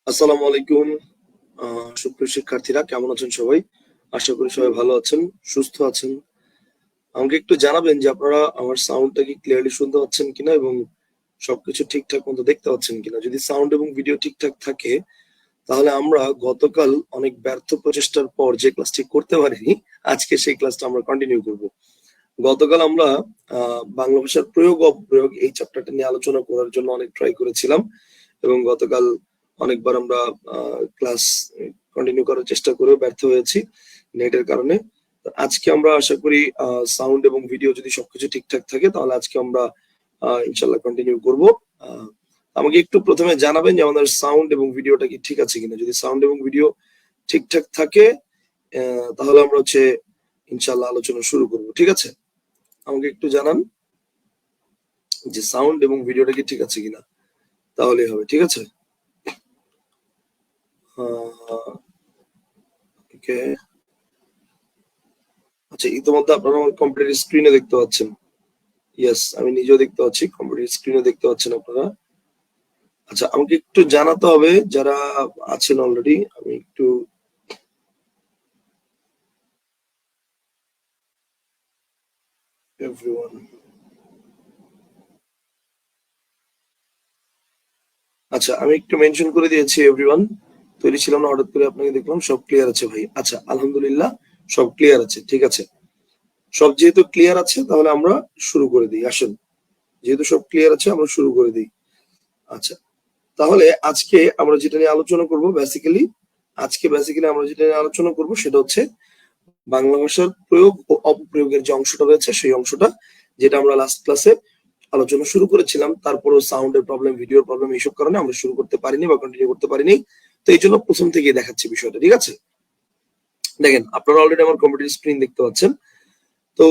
আসসালামু আলাইকুম। সুপ্রিয় শিক্ষার্থীরা কেমন আছেন সবাই? আশা করি সবাই ভালো আছেন, সুস্থ আছেন। আমাকে একটু জানাবেন যে আপনারা আমার সাউন্ডটা কি ক্লিয়ারলি শুনতে পাচ্ছেন কিনা এবং সবকিছু ঠিকঠাক মতো দেখতে পাচ্ছেন কিনা? যদি সাউন্ড এবং ভিডিও ঠিকঠাক থাকে তাহলে আমরা গতকাল অনেক ব্যর্থ প্রচেষ্টার পর যে ক্লাসটি করতে পারিনি, আজকে সেই ক্লাসটা আমরা কন্টিনিউ করব। গতকাল আমরা বাংলা ভাষার প্রয়োগ অপ্রয়োগ এই চ্যাপ্টারটা নিয়ে আলোচনা করার জন্য অনেক ট্রাই করেছিলাম এবং গতকাল অনেকবার আমরা ক্লাস কন্টিনিউ করার চেষ্টা করেও ব্যর্থ হয়েছি নেটের কারণে। আজকে আমরা আশা করি সাউন্ড এবং ভিডিও যদি সবকিছু ঠিকঠাক থাকে তাহলে আজকে আমরা ইনশাল্লাহ কন্টিনিউ করব। আমাকে একটু প্রথমে জানাবেন যে আমাদের সাউন্ড এবং ভিডিওটা কি ঠিক আছে কিনা। যদি সাউন্ড এবং ভিডিও ঠিকঠাক থাকে তাহলে আমরা হচ্ছে ইনশাল্লাহ আলোচনা শুরু করব। ঠিক আছে, আমাকে একটু জানান যে সাউন্ড এবং ভিডিওটা কি ঠিক আছে কিনা, তাহলেই হবে। ঠিক আছে, ওকে। আচ্ছা, ইতিমধ্যে আপনারা আমার কম্পিউটার স্ক্রিনে দেখতে পাচ্ছেন। ইয়েস, আমি নিজেও দেখতে পাচ্ছি, কম্পিউটার স্ক্রিনে দেখতে পাচ্ছেন আপনারা। আচ্ছা, আমাকে একটু জানাতে হবে যারা আছেন অলরেডি। আমি একটু এভরিওয়ান, আচ্ছা আমি একটু মেনশন করে দিয়েছি এভরিওয়ান। তৈরি ছিলাম না, হঠাৎ করে আপনাকে দেখলাম। সব ক্লিয়ার আছে ভাই? আচ্ছা, আলহামদুলিল্লাহ সব ক্লিয়ার আছে। ঠিক আছে, সব যেহেতু ক্লিয়ার আছে তাহলে আমরা শুরু করে দিই। আসেন, যেহেতু সব ক্লিয়ার আছে আমরা শুরু করে দিই। আচ্ছা, তাহলে আজকে আমরা যেটা নিয়ে আলোচনা করব বেসিক্যালি আমরা যেটা নিয়ে আলোচনা করব সেটা হচ্ছে বাংলা ভাষার প্রয়োগ ও অপপ্রয়োগের যে অংশটা রয়েছে সেই অংশটা, যেটা আমরা লাস্ট ক্লাসে আলোচনা শুরু করেছিলাম। তারপরেও সাউন্ডের প্রবলেম, ভিডিওর প্রবলেম, এইসব কারণে আমরা শুরু করতে পারিনি বা কন্টিনিউ করতে পারিনি। তো এই জন্য প্রথম থেকে দেখাচ্ছি বিষয়টা। ঠিক আছে, দেখেন আপনারা অলরেডি আমার কম্পিউটার স্ক্রিন দেখতে পাচ্ছেন। তো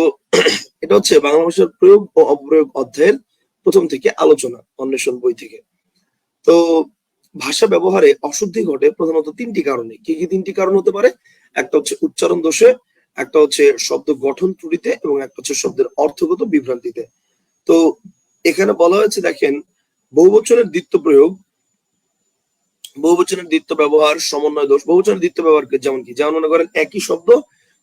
এটা হচ্ছে বাংলা ভাষার প্রয়োগ ও অপপ্রয়োগ অধ্যায়ের প্রথম থেকে আলোচনা, অন্বেষণ বই থেকে। তো ভাষা ব্যবহারে অশুদ্ধি ঘটে প্রধানত তিনটি কারণে। কি কি তিনটি কারণ হতে পারে? একটা হচ্ছে উচ্চারণ দোষে, একটা হচ্ছে শব্দ গঠন ত্রুটিতে এবং একটা হচ্ছে শব্দের অর্থগত বিভ্রান্তিতে। তো এখানে বলা হয়েছে, দেখেন, বহুবচনের দ্বিত্ব প্রয়োগ, বহুবচনের দ্বিত্ব ব্যবহার, সমন্বয় দোষ। বহুবচনের দ্বিত্ব ব্যবহার যেমন কি, যেমন মনে করেন একই শব্দ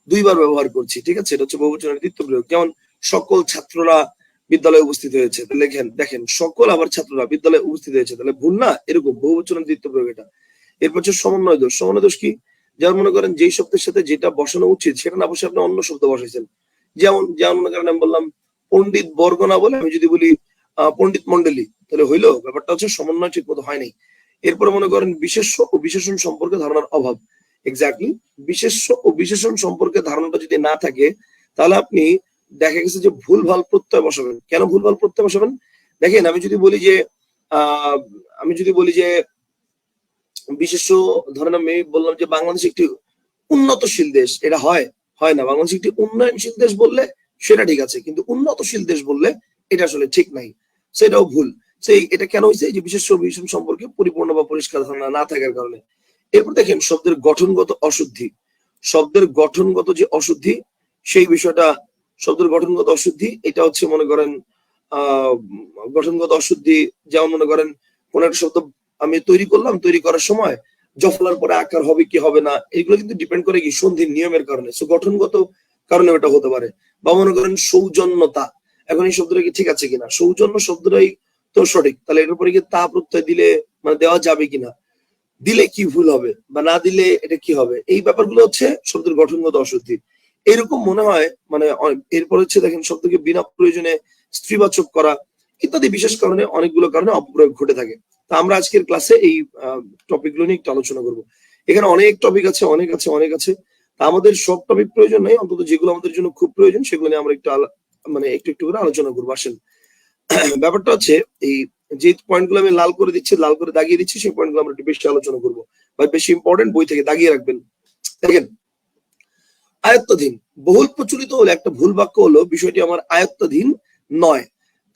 দুইবার ব্যবহার করছি। ঠিক আছে, এটা হচ্ছে বহুবচনের দ্বিত্ব প্রয়োগ। যেমন সকল ছাত্ররা বিদ্যালয়ে উপস্থিত হয়েছে, লেখেন, দেখেন সকল আবার ছাত্ররা বিদ্যালয়ে উপস্থিত হয়েছে, তাহলে ভুল না? এরকম বহুবচনের দ্বিত্ব প্রয়োগ এটা। এরপর হচ্ছে সমন্বয় দোষ। সমন্বয় দোষ কি? যেমন মনে করেন যেই শব্দের সাথে যেটা বসানো উচিত সেটা না বসে আপনি অন্য শব্দ বসাইছেন। যেমন যেমন মনে করেন আমি বললাম পণ্ডিত বর্গ না বলে আমি যদি বলি পণ্ডিত মন্ডলী, তাহলে হইলো? ব্যাপারটা হচ্ছে সমন্বয় ঠিক মতো হয় নাই। এরপরে মনে করেন বিশেষ্য ও বিশেষণ সম্পর্কে ধারণার অভাব। এক্স্যাক্টলি, বিশেষ্য ও বিশেষণ সম্পর্কে ধারণাটা যদি না থাকে তাহলে আপনি দেখা গেছে যে ভুলভাল প্রত্যয় বসাবেন। কেন ভুলভাল প্রত্যয় বসাবেন? দেখেন, আমি যদি বলি যে আহ আমি যদি বলি যে বিশেষ্য, ধরেন আমি বললাম যে বাংলাদেশ একটি উন্নতশীল দেশ, এটা হয়? হয় না। বাংলাদেশ একটি উন্নয়নশীল দেশ বললে সেটা ঠিক আছে, কিন্তু উন্নতশীল দেশ বললে এটা আসলে ঠিক নাই, সেটাও ভুল। সেই এটা কেন হয়েছে? যে বিশেষ্য বিশেষণ সম্পর্কে পরিপূর্ণ বা পরিষ্কার ধারণা না থাকার কারণে। এরপর দেখেন শব্দের গঠনগত অশুদ্ধি। শব্দের গঠনগত যে অশুদ্ধি সেই বিষয়টা, শব্দের গঠনগত অশুদ্ধি এটা হচ্ছে মনে করেন আহ গঠনগত অশুদ্ধি। যেমন মনে করেন কোন একটা শব্দ আমি তৈরি করলাম, তৈরি করার সময় জফলার পরে আকার হবে কি হবে না, এগুলো কিন্তু ডিপেন্ড করে কি সন্ধির নিয়মের কারণে। সো গঠনগত কারণে ওটা হতে পারে। বা মনে করেন সৌজন্যতা, এখন এই শব্দটা কি ঠিক আছে কিনা? সৌজন্য শব্দটাই তো সঠিক, তাহলে এর উপরে কি তা প্রত্যয় দিলে মানে দেওয়া যাবে কিনা, দিলে কি ভুল হবে বা না দিলে এটা কি হবে, এই ব্যাপারগুলো হচ্ছে শব্দের গঠনগত অশুদ্ধি। এরকম মনে হয় মানে এরপর হচ্ছে দেখেন শব্দকে বিনা প্রয়োজনে স্ত্রীবাচক করা ইত্যাদি বিশেষ কারণে, অনেকগুলো কারণে অপপ্রয়োগ ঘটে থাকে। তা আমরা আজকের ক্লাসে এই টপিকগুলো নিয়ে একটু আলোচনা করব। এখানে অনেক টপিক আছে, অনেক আছে। তা আমাদের সব টপিক প্রয়োজন নেই, অন্তত যেগুলো আমাদের জন্য খুব প্রয়োজন সেগুলো নিয়ে আমরা একটু মানে একটু একটু করে আলোচনা করবো। আসেন, ব্যাপারটা হচ্ছে এই যে পয়েন্টগুলো আমি লাল করে দিচ্ছি, লাল করে দাগিয়ে দিচ্ছি, সেই পয়েন্টগুলো আমরা একটু বেশি আলোচনা করবো বা বেশি ইম্পর্টেন্ট, বই থেকে দাগিয়ে রাখবেন। দেখেন, আয়ত্তাধীন বহুল প্রচলিত হলো একটা ভুল বাক্য হলো বিষয়টি আমার আয়ত্তাধীন নয়।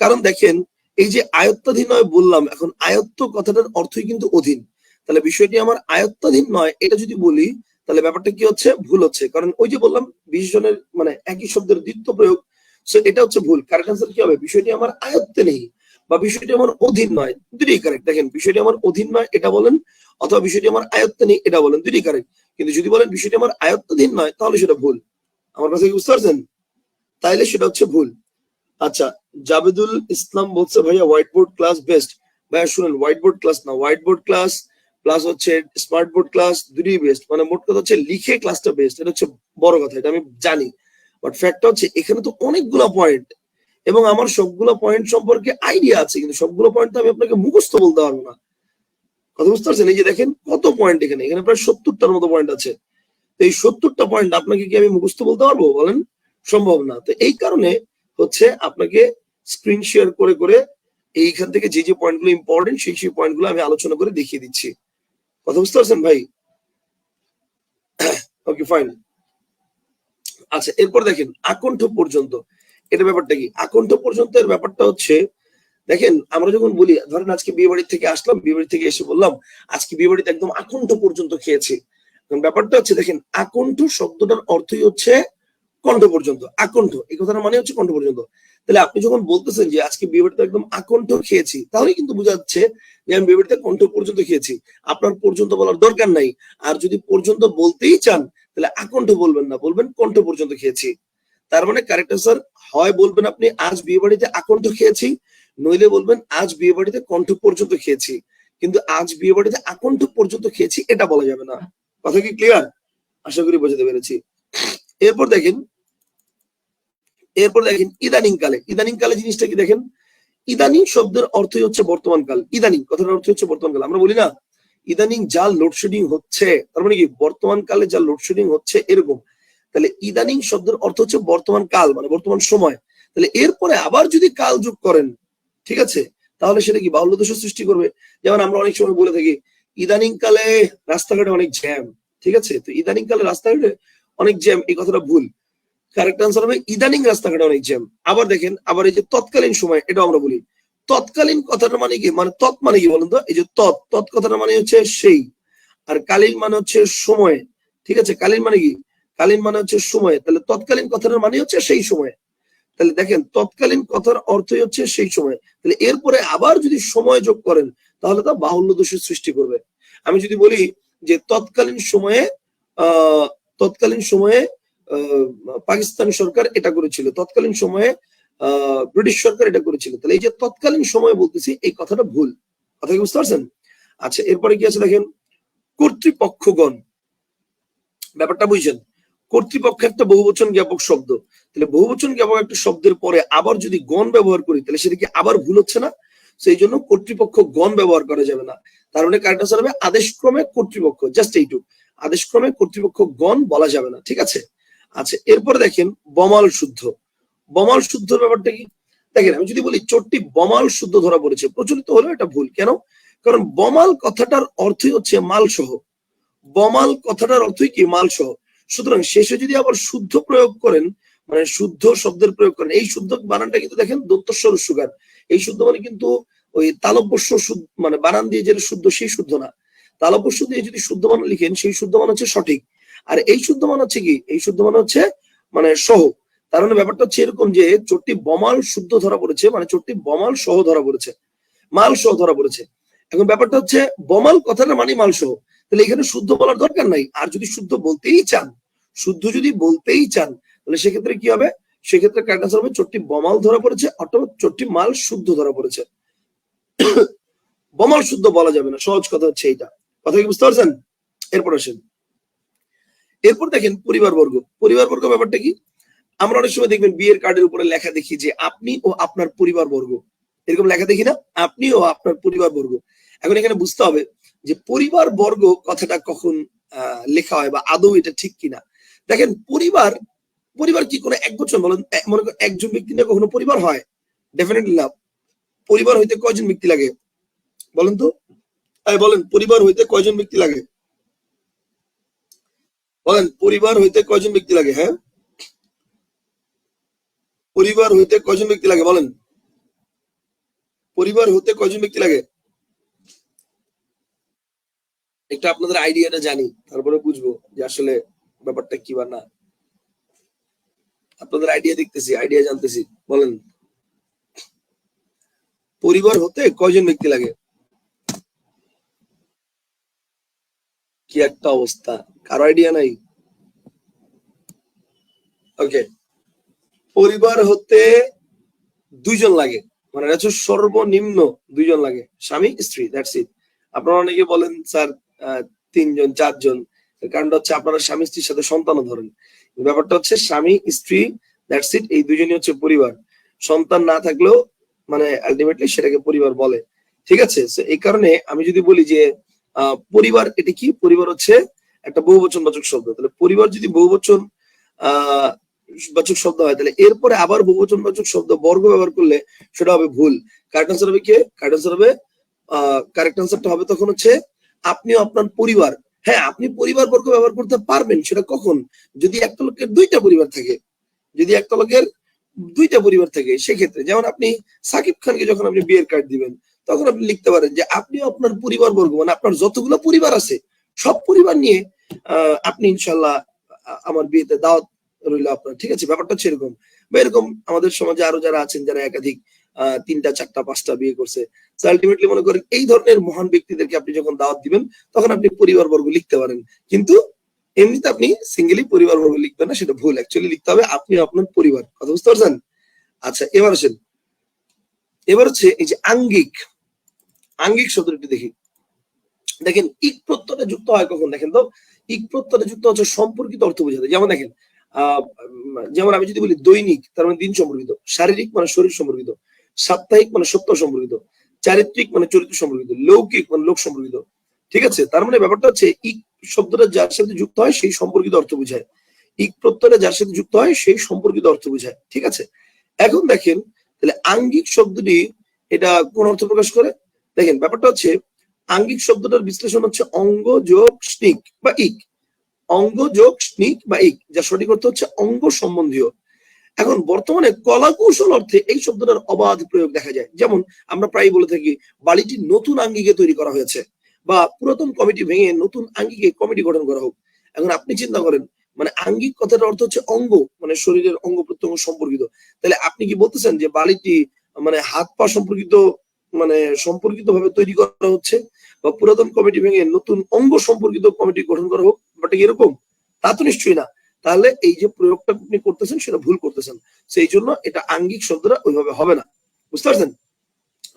কারণ দেখেন, এই যে আয়ত্তাধীন নয় বললাম, এখন আয়ত্ত কথাটার অর্থই কিন্তু অধীন। তাহলে বিষয়টি আমার আয়ত্তাধীন নয় এটা যদি বলি তাহলে ব্যাপারটা কি হচ্ছে? ভুল হচ্ছে। কারণ ওই যে বললাম বিশেষণের মানে একই শব্দের দ্বিত্ব প্রয়োগ, সো এটা হচ্ছে ভুল। কারেক্ট আনসার কি হবে? বিষয়টি আমার আয়ত্তে নেই। বা বিষয়টি আমার অধীন নয়, দুটোই কারেক্ট। দেখেন বিষয়টি আমার অধীন নয় এটা বলেন, অথবা বিষয়টি আমার আয়ত্তে নেই এটা বলেন, দুটোই কারেক্ট। কিন্তু যদি বলেন বিষয়টি আমার আয়ত্তাধীন নয় তাহলে সেটা ভুল। আমার কথা কি বুঝতে পারছেন? তাইলে সেটা হচ্ছে ভুল। আচ্ছা, জাবেদুল ইসলাম বলছে ভাইয়া হোয়াইট বোর্ড ক্লাস বেস্ট। ভাইয়া শুনেন, হোয়াইট বোর্ড ক্লাস না, হোয়াইট বোর্ড ক্লাস প্লাস হচ্ছে স্মার্ট বোর্ড ক্লাস দুটোই বেস্ট। মানে মোট কথা হচ্ছে লিখে ক্লাসটা বেস্ট, এটা হচ্ছে বড় কথা, এটা আমি জানি। বাট ফ্যাক্টটা হচ্ছে এখানে তো অনেকগুলো পয়েন্ট এবং আমার সবগুলো পয়েন্ট সম্পর্কে আইডিয়া আছে, কিন্তু সবগুলো পয়েন্ট তো আমি আপনাকে মুখস্থ বলতে পারবো না। কথা বুঝতে পারছেন? এই যে দেখেন কত পয়েন্ট, এখানে এখানে প্রায় 70টার মতো পয়েন্ট আছে। তো এই 70টা পয়েন্ট আপনাকে কি আমি মুখস্থ বলতে পারবো বলেন? সম্ভব না। তো এই কারণে হচ্ছে আপনাকে স্ক্রিন শেয়ার করে করে এইখান থেকে যে যে পয়েন্টগুলো ইম্পর্টেন্ট সেই পয়েন্টগুলো আমি আলোচনা করে দেখিয়ে দিচ্ছি। কথা বুঝতে পারছেন ভাই? Okay fine. আচ্ছা, এরপর দেখেন আকণ্ঠ পর্যন্ত, এটা ব্যাপারটা কি? আকণ্ঠ পর্যন্ত এর ব্যাপারটা হচ্ছে, দেখেন আমরা যখন বলি ধরেন আজকে বিয়ে বাড়ি থেকে আসলাম, বিয়ে বাড়ি থেকে এসে বললাম আজকে বিয়ে বাড়িতে একদম আকণ্ঠ পর্যন্ত খেয়েছি। ব্যাপারটা হচ্ছে দেখেন আকণ্ঠ শব্দটার অর্থই হচ্ছে কণ্ঠ পর্যন্ত। আকণ্ঠ এই কথাটা মানে হচ্ছে কণ্ঠ পর্যন্ত। তাহলে আপনি যখন বলতেছেন যে আজকে বিয়ে বাড়িতে একদম আকণ্ঠ খেয়েছি, তাহলে কিন্তু বোঝা যাচ্ছে যে আমি বিয়ে বাড়িতে কণ্ঠ পর্যন্ত খেয়েছি। আপনার পর্যন্ত বলার দরকার নাই। আর যদি পর্যন্ত বলতেই চান তাহলে আকণ্ঠ বলবেন না, বলবেন কণ্ঠ পর্যন্ত খেয়েছি। তার মানে কারেক্ট আনসার হয় বলবেন আপনি আজ বিয়ে বাড়িতে আকণ্ঠ খেয়েছি, নইলে বলবেন আজ বিয়ে বাড়িতে কণ্ঠ পর্যন্ত খেয়েছি। কিন্তু আজ বিয়ে বাড়িতে আকণ্ঠ পর্যন্ত খেয়েছি এটা বলা যাবে না। কথা কি ক্লিয়ার? আশা করি বোঝাতে পেরেছি। এরপর দেখেন, ইদানিং কালে, ইদানিং কালে জিনিসটা কি দেখেন, ইদানিং শব্দের অর্থই হচ্ছে বর্তমান কাল। ইদানিং কথাটার অর্থ হচ্ছে বর্তমান কাল। আমরা বলি না ইদানিং যা লোডশেডিং হচ্ছে, তার মানে কি বর্তমান কালে যা লোডশেডিং হচ্ছে এরকম। তাহলে ইদানিং শব্দের অর্থ হচ্ছে বর্তমান কাল, মানে বর্তমান সময়। তাহলে এরপরে আবার যদি কাল যোগ করেন, ঠিক আছে, তাহলে সেটা কি বাহুল্য দোষ সৃষ্টি করবে। যেমন আমরা অনেক সময় বলে থাকি ইদানিং কালে রাস্তাঘাটে অনেক জ্যাম, ঠিক আছে, তো ইদানিং কালে রাস্তাঘাটে অনেক জ্যাম এই কথাটা ভুল। কারেক্ট আনসার হবে ইদানিং রাস্তাঘাটে অনেক জ্যাম। আবার দেখেন, আবার এই যে তৎকালীন সময়, এটা আমরা বলি তৎকালীন কথাটা মানে কি, মানে তৎ মানে কি বলুন তো? এই যে তৎ কথাটা মানে হচ্ছে সেই, আর কালীন মানে হচ্ছে সময়, ঠিক আছে। কালীন মানে কি? কালীন মানে হচ্ছে সময়। তাহলে তৎকালীন কথাটার মানে হচ্ছে সেই সময়। তাহলে দেখেন তৎকালীন কথার অর্থই হচ্ছে সেই সময়। তাহলে এরপরে আবার যদি সময় যোগ করেন তাহলে তা বাহুল্য দোষের সৃষ্টি করবে। আমি যদি বলি যে তৎকালীন সময়ে তৎকালীন সময়ে পাকিস্তান সরকার এটা করেছিল, তৎকালীন সময়ে ব্রিটিশ সরকার এটা করেছিল, তাহলে এই যে তৎকালীন সময় বলতেছি এই কথাটা ভুল। কথা কি বুঝতে পারছেন? আচ্ছা, এরপরে কি আছে দেখেন, কর্তৃপক্ষগণ, ব্যাপারটা বুঝছেন? কর্তৃপক্ষ একটা বহুবচন জ্ঞাপক শব্দ। তাহলে বহুবচন জ্ঞাপক একটা শব্দের পরে আবার যদি গণ ব্যবহার করি তাহলে সেটা কি আবার ভুল হচ্ছে না? সেই জন্য কর্তৃপক্ষ গণ ব্যবহার করা যাবে না। তার মানে কারেক্ট আনসার হবে আদেশক্রমে কর্তৃপক্ষ, জাস্ট এইটুক। আদেশক্রমে কর্তৃপক্ষ গণ বলা যাবে না, ঠিক আছে। আচ্ছা, এরপরে দেখেন বমাল শুদ্ধ। বমাল শুদ্ধ ব্যাপারটা কি? দেখেন আমি যদি বলি চোরটি বমাল শুদ্ধ ধরা পড়েছে, প্রচলিত হলেও এটা ভুল। কেন? কারণ বমাল কথাটার অর্থই হচ্ছে মাল সহ। বমাল কথাটার অর্থই কি? মাল সহ। সুতরাং শেষে যদি আবার শুদ্ধ প্রয়োগ করেন, মানে শুদ্ধ শব্দের প্রয়োগ করেন, এই শুদ্ধ বানানটা কিন্তু দেখেন দন্তস্বর সুগার। এই শুদ্ধ মানে কিন্তু ওই তালব্যস্য মানে বানান দিয়ে যেটা শুদ্ধ সেই শুদ্ধ না। তালব্যস্য দিয়ে যদি শুদ্ধ মান লিখেন সেই শুদ্ধ মান হচ্ছে সঠিক। আর এই শুদ্ধ মান হচ্ছে কি? এই শুদ্ধ মান হচ্ছে মানে সহ। তার মানে ব্যাপারটা হচ্ছে এরকম যে চোরটি বমাল শুদ্ধ ধরা পড়েছে, মানে চোরটি বমাল সহ ধরা পড়েছে, মাল সহ ধরা পড়েছে। এখন ব্যাপারটা হচ্ছে বমাল কথাটা মানে মাল সহ। তাহলে এখানে শুদ্ধ বলার দরকার নাই। আর যদি শুদ্ধ বলতেই চান, শুদ্ধ যদি বলতেই চান তাহলে সেক্ষেত্রে কি হবে? সেক্ষেত্রে কারেক্ট আনসার হবে চোরটি বমাল ধরা পড়েছে অথবা চোরটি মাল শুদ্ধ ধরা পড়েছে। বমাল শুদ্ধ বলা যাবে না, সহজ কথা হচ্ছে এইটা। কথা কি বুঝতে পারছেন? এরপর আসেন, এরপর দেখেন পরিবার বর্গ। পরিবার বর্গ ব্যাপারটা কি? আমরা অনেক সময় দেখবেন বিয়ের কার্ডের উপরে লেখা দেখি যে আপনি ও আপনার পরিবার বর্গ, এরকম লেখা দেখি না? আপনি ও আপনার পরিবার বর্গ। এখন এখানে বুঝতে হবে যে পরিবার বর্গ কথাটা কখন লেখা হয় বা আদৌ এটা ঠিক কিনা। দেখেন পরিবার, পরিবার কি কোনো একবচন বলেন? মনে করেন একজন ব্যক্তি নিয়ে কখনো পরিবার হয়? ডেফিনেটলি না। পরিবার হইতে কয়জন ব্যক্তি লাগে বলেন তো? বলেন পরিবার হইতে কয়জন ব্যক্তি লাগে? বলেন পরিবার হইতে কয়জন ব্যক্তি লাগে? হ্যাঁ, পরিবার হইতে কয়জন ব্যক্তি লাগে বলেন? পরিবার হতে কয়জন ব্যক্তি লাগে? একটা আপনাদের আইডিয়াটা জানি, তারপরে বুঝবো যে আসলে ব্যাপারটা কি বা না। আপনাদের আইডিয়া দেখতেছি, আইডিয়া জানতেছি, বলেন পরিবার হতে কয়জন ব্যক্তি লাগে? কি একটা অবস্থা, কারো আইডিয়া নাই? ওকে, পরিবার হতে দুইজন লাগে, মানে এটা হচ্ছে সর্বনিম্ন দুইজন লাগে, স্বামী স্ত্রী, দ্যাটস ইট। আপনারা অনেকে বলেন স্যার তিনজন চারজন, কারণটা হচ্ছে আপনারা স্বামী স্ত্রীর সাথে সন্তানও ধরেন। ব্যাপারটা হচ্ছে স্বামী স্ত্রী, দ্যাটস ইট, এই দুইজনই হচ্ছে পরিবার। সন্তান না থাকলেও মানে আলটিমেটলি সেটাকে পরিবার বলে, ঠিক আছে? এই কারণে আমি যদি বলি যে পরিবার এটা কি, পরিবার হচ্ছে একটা বহুবচন বাচক শব্দ। তাহলে পরিবার যদি বহুবচন বাচক শব্দ হয়, তাহলে এরপরে আবার বহুবচন বাচক শব্দ বর্গ ব্যবহার করলে সেটা হবে ভুল। কারেক্ট আনসার হবে কি? কারেক্ট আনসার হবে কারেক্ট আনসারটা হবে তখন হচ্ছে আপনিও আপনার পরিবার। হ্যাঁ, আপনি পরিবার বর্গ ব্যবহার করতে পারবেন, সেটা কখন? যদি একটা লোকের দুইটা পরিবার থাকে, যদি একটা লোকের দুইটা পরিবার থাকে, সেক্ষেত্রে যেমন আপনি সাকিব খানকে যখন আপনি বিয়ের কার্ড দিবেন, তখন আপনি লিখতে পারেন যে আপনিও আপনার পরিবার বর্গ, মানে আপনার যতগুলো পরিবার আছে সব পরিবার নিয়ে আপনি ইনশাল্লাহ আমার বিয়েতে দাওয়াত রইল আপনার, ঠিক আছে? ব্যাপারটা হচ্ছে এরকম। বা এরকম আমাদের সমাজে আরো যারা আছেন যারা একাধিক তিনটা চারটা পাঁচটা বিয়ে করছে, আলটিমেটলি মনে করেন এই ধরনের মহান ব্যক্তিদেরকে আপনি যখন দাওয়াত দিবেন তখন আপনি পরিবার বর্গ লিখতে পারেন, কিন্তু এমনিতে আপনি সিঙ্গেলি পরিবার বর্গ লিখবেন না, সেটা ভুল। অ্যাকচুয়ালি লিখতে হবে আপনি আপনার পরিবার। কথা বুঝতে পারছেন? আচ্ছা, এবার আসেন, এবার হচ্ছে এই যে আঙ্গিক, আঙ্গিক শব্দটি দেখি। দেখেন ইক প্রত্যয়টা যুক্ত হয় কখন, দেখেন তো, ইক প্রত্যয়টা যুক্ত হচ্ছে সম্পর্কিত অর্থ বোঝাতে। যেমন দেখেন যেমন আমি যদি বলি দৈনিক, তার মানে দিন সম্পর্কিত, শারীরিক মানে শরীর সম্পর্কিত, সাপ্তাহিক মানে সপ্তাহ সম্পর্কিত, চারিত্রিক মানে চরিত্র সম্পর্কিত, লৌকিক মানে লোক সম্পর্কিত, ঠিক আছে? তার মানে ব্যাপারটা হচ্ছে ইক শব্দটা যার সাথে যুক্ত হয় সেই সম্পর্কিত অর্থ বোঝায়, ইক প্রত্যয়টা যার সাথে যুক্ত হয় সেই সম্পর্কিত অর্থ বোঝায়, ঠিক আছে? এখন দেখেন তাহলে আঙ্গিক শব্দটি এটা কোন অর্থ প্রকাশ করে? দেখেন ব্যাপারটা হচ্ছে আঙ্গিক শব্দটার বিশ্লেষণ হচ্ছে অঙ্গ যোগ স্নিক বা ইক, অঙ্গ যোগ স্নিক বা ইক, যা সঠিক অর্থ হচ্ছে অঙ্গ সম্বন্ধীয়। এখন বর্তমানে কলা কৌশল অর্থে এই শব্দটার অবাধ প্রয়োগ দেখা যায়। যেমন আমরা প্রায় বলে থাকি বাড়িটি নতুন আঙ্গিকে তৈরি করা হয়েছে, বা পুরাতন কমিটি ভেঙে নতুন আঙ্গিকে কমিটি গঠন করা হোক। এখন আপনি চিন্তা করেন, মানে আঙ্গিক কথাটার অর্থ হচ্ছে অঙ্গ, মানে শরীরের অঙ্গ প্রত্যঙ্গ সম্পর্কিত। তাহলে আপনি কি বলতেছেন যে বাড়িটি মানে হাত পা সম্পর্কিত, মানে সম্পর্কিত ভাবে তৈরি করা হচ্ছে, বা পুরাতন কমিটি ভেঙে নতুন অঙ্গ সম্পর্কিত কমিটি গঠন করা হোক, বাট এরকম? তা তো নিশ্চয়ই না। তাহলে এই যে প্রয়োগটা আপনি করতেছেন সেটা ভুল করতেছেন, সেই জন্য এটা আঙ্গিক শব্দটা ওইভাবে হবে না। বুঝতে পারছেন?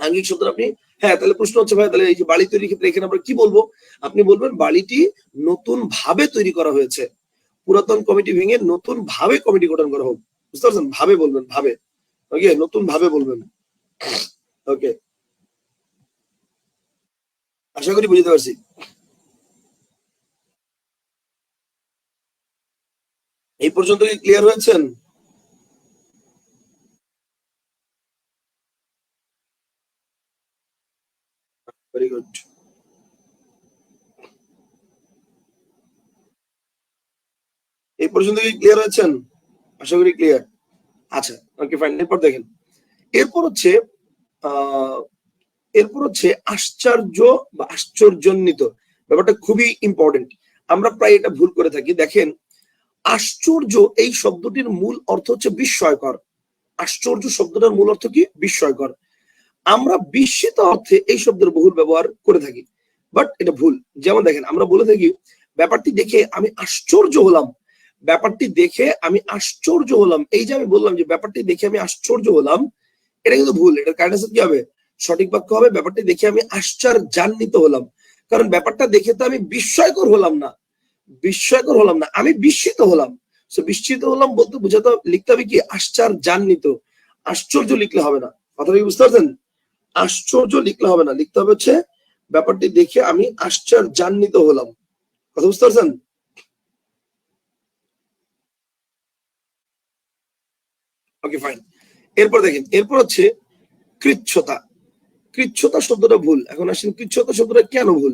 আঙ্গিক শব্দটা আপনি, হ্যাঁ, তাহলে প্রশ্ন হচ্ছে ভাই তাহলে এই যে বাড়ি তৈরির ক্ষেত্রে এখানে আমরা কি বলবো? আপনি বলবেন বাড়িটি নতুন ভাবে তৈরি করা হয়েছে, পুরাতন কমিটি ভেঙে নতুন ভাবে কমিটি গঠন করা হোক। বুঝতে পারছেন? ভাবে বলবেন, ভাবে। ওকে, নতুন ভাবে বলবেন। ওকে, আশা করি বুঝতে পারছি। এই পর্যন্ত কি ক্লিয়ার হয়েছেন? Very good. এই পর্যন্ত কি ক্লিয়ার হয়েছেন? আশা করি ক্লিয়ার। আচ্ছা, ওকে ফাইন। এরপর দেখেন, এরপর হচ্ছে আহ এরপর হচ্ছে আশ্চর্য বা আশ্চর্যজনিত। ব্যাপারটা খুবই ইম্পর্টেন্ট, আমরা প্রায় এটা ভুল করে থাকি। দেখেন আশ্চর্য এই শব্দটির মূল অর্থ হচ্ছে বিস্ময়কর। আশ্চর্য শব্দটার মূল অর্থ কি? বিস্ময়কর। আমরা বিস্মিত অর্থে এই শব্দের বহুল ব্যবহার করে থাকি, বাট এটা ভুল। যেমন দেখেন আমরা বলে থাকি ব্যাপারটি দেখে আমি আশ্চর্য হলাম, ব্যাপারটি দেখে আমি আশ্চর্য হলাম। এই যে আমি বললাম যে ব্যাপারটি দেখে আমি আশ্চর্য হলাম, এটা কিন্তু ভুল। এটার কারেক্ট কি হবে? সঠিক বাক্য হবে ব্যাপারটি দেখে আমি আশ্চর্যান্বিত হলাম। কারণ ব্যাপারটা দেখে তো আমি বিস্ময়কর হলাম না, বিস্ময়কর হলাম না, আমি বিস্মিত হলাম। বিস্মিত হলাম বলতে বোঝাতে লিখতে হবে কি? আশ্চর্যান্বিত। আশ্চর্য লিখলে হবে না। কথাটা কি বুঝতে পারছেন? আশ্চর্য লিখলে হবে না, লিখতে হবে হচ্ছে ব্যাপারটি দেখে আমি আশ্চর্যান্বিত হলাম। কথা বুঝতে পারছেন? ওকে ফাইন। এরপর দেখেন, এরপর হচ্ছে কৃচ্ছতা। কৃচ্ছতা শব্দটা ভুল। এখন আসেন কৃচ্ছতা শব্দটা কেন ভুল,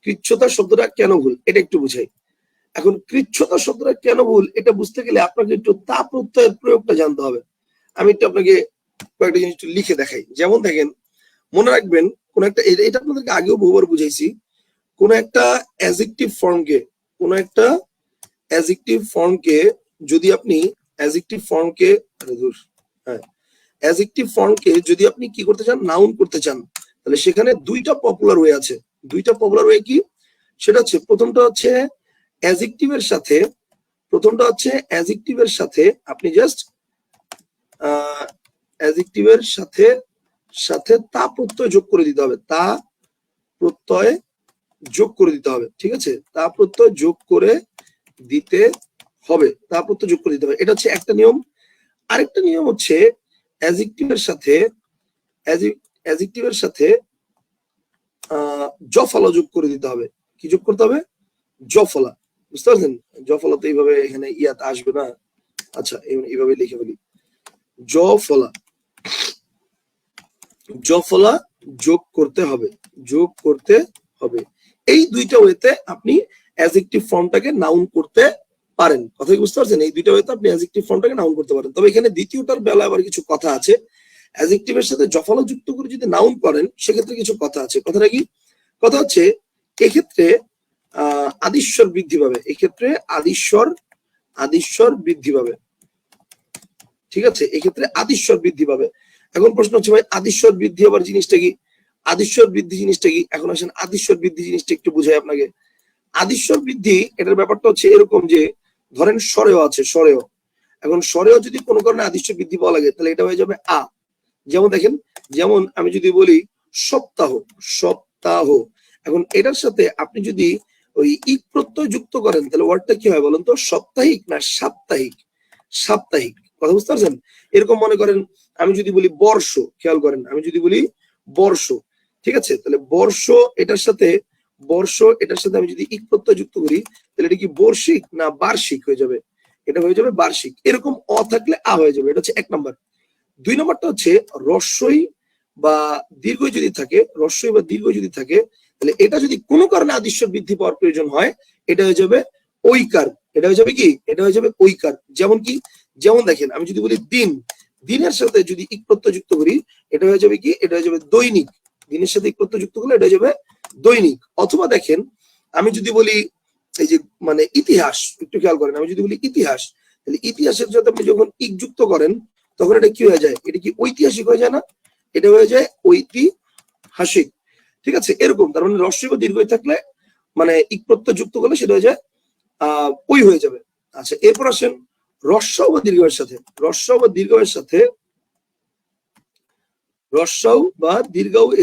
কৃচ্ছতা শব্দটা কেন ভুল এটা একটু বুঝাই। এখন কৃচ্ছতা শব্দটা কেন ভুল এটা বুঝতে গেলে আপনাকে একটু তা প্রত্যয়ের প্রয়োগটা জানতে হবে। আমি একটু আপনাকে কয়েকটা জিনিস একটু লিখে দেখাই। যেমন দেখেন, মনে রাখবেন কোন একটা, এটা আপনাদেরকে আগেও বহুবার বুঝাইছি, কোন একটা অ্যাডজেক্টিভ ফর্মকে, কোন একটা অ্যাডজেক্টিভ ফর্মকে যদি আপনি অ্যাডজেক্টিভ ফর্মকে, হ্যাঁ, অ্যাডজেক্টিভ ফর্মকে যদি আপনি কি করতে চান, নাউন করতে চান, তাহলে সেখানে দুইটা পপুলার ওয়ে আছে। দুইটা পপুলার ওয়ে কি? সেটা হচ্ছে প্রথমটা হচ্ছে অ্যাডজেক্টিভের সাথে, আপনি জাস্ট অ্যাডজেক্টিভের সাথে সাথে তা প্রত্যয় যোগ করে দিতে হবে। তা প্রত্যয় যোগ করে দিতে হবে, ঠিক আছে? তা প্রত্যয় যোগ করে দিতে হবে, তা প্রত্যয় যোগ করে দিতে হবে। এটা হচ্ছে একটা নিয়ম। আরেকটা নিয়ম হচ্ছে অ্যাডজেক্টিভের সাথে জফলা যোগ করে দিতে হবে। কি যোগ করতে হবে? জফলা। বুঝতে পারছেন? জফলা তো এইভাবে এখানে ইয়াত আসবে না। আচ্ছা, এইভাবে লিখে ফেলি, জফলা যোগ করতে হবে, এই দুইটা ওয়েতে আপনি অ্যাডজেক্টিভ ফর্মটাকে নাউন করতে পারেন। কথা কি বুঝতে পারছেন? এই দুইটা ওয়েতে আপনি অ্যাডজেক্টিভ ফর্মটাকে নাউন করতে পারেন। তবে এখানে দ্বিতীয়টার বেলায় আবার কিছু কথা আছে। অ্যাডজেক্টিভের সাথে জফলা যুক্ত করে যদি নাউন করেন, সেক্ষেত্রে কিছু কথা আছে। কথাটা কি? কথা হচ্ছে এক্ষেত্রে আদিশ্বর বৃদ্ধি পাবে। এক্ষেত্রে আদিশ্বর বৃদ্ধি পাবে, ঠিক আছে? এক্ষেত্রে আদিশ্বর বৃদ্ধি পাবে। এখন প্রশ্ন হচ্ছে, ভাই আদিশ্বর বৃদ্ধি আবার জিনিসটা কি? আদিশ্বর বৃদ্ধি জিনিসটা কি? এখন আসেন আদিশ্বর বৃদ্ধি জিনিসটা একটু বুঝাই আপনাকে। আদিশ্বর বৃদ্ধি এটার ব্যাপারটা হচ্ছে এরকম যে, ধরেন স্বরেও আছে, স্বরেও। এখন স্বরেও যদি কোনো কারণে আদিশ্বর বৃদ্ধি পাওয়া লাগে, তাহলে এটা হয়ে যাবে আ। যেমন দেখেন, যেমন আমি যদি বলি সপ্তাহ, এখন এটার সাথে আপনি যদি ওই ইক প্রত্যয় যুক্ত করেন, তাহলে ওয়ার্ডটা কি হয় বলুন তো? সাপ্তাহিক না সাপ্তাহিক? সাপ্তাহিক। কথা বুঝতে পারছেন? এরকম মনে করেন আমি যদি বলি বর্ষ, খেয়াল করেন, আমি যদি বলি বর্ষ, ঠিক আছে? তাহলে এটার সাথে আমি যদি ইক প্রত্যয় যুক্ত করি, তাহলে এটা কি বর্ষিক না বার্ষিক হয়ে যাবে? এটা হয়ে যাবে বার্ষিক। এরকম অ থাকলে আ হয়ে যাবে। এটা হচ্ছে এক নম্বর। দুই নম্বরটা হচ্ছে রস্বই বা দীর্ঘই যদি থাকে, তাহলে এটা যদি কোনো কারণে আদিশ্বর বৃদ্ধি পাওয়ার প্রয়োজন হয়, এটা হয়ে যাবে ঐকার। এটা হয়ে যাবে কি? এটা হয়ে যাবে ঐকার। যেমন কি? যেমন দেখেন, আমি যদি বলি দিন, দিনের সাথে যদি ইক প্রত্যয় যুক্ত করি, এটা হয়ে যাবে কি? এটা হয়ে যাবে দৈনিক। দিনের সাথে ইক প্রত্যয় যুক্ত করলে এটা হয়ে যাবে দৈনিক। অথবা দেখেন, আমি যদি বলি এই যে মানে ইতিহাস, একটু খেয়াল করেন, আমি যদি বলি ইতিহাস, তাহলে ইতিহাসের সাথে আপনি যখন ইক যুক্ত করেন, তখন এটা কি হয়ে যায়? এটা কি ঐতিহাসিক হয়ে যায় না? এটা হয়ে যায় ঐতিহাসিক, ঠিক আছে? এরকম তার মানে রস্বই বা দীর্ঘই থাকলে, মানে ইক প্রত্যয় যুক্ত করলে সেটা হয়ে যায় ওই হয়ে যাবে। আচ্ছা, এরপর আসেন রস্ব বা দীর্ঘের সাথে,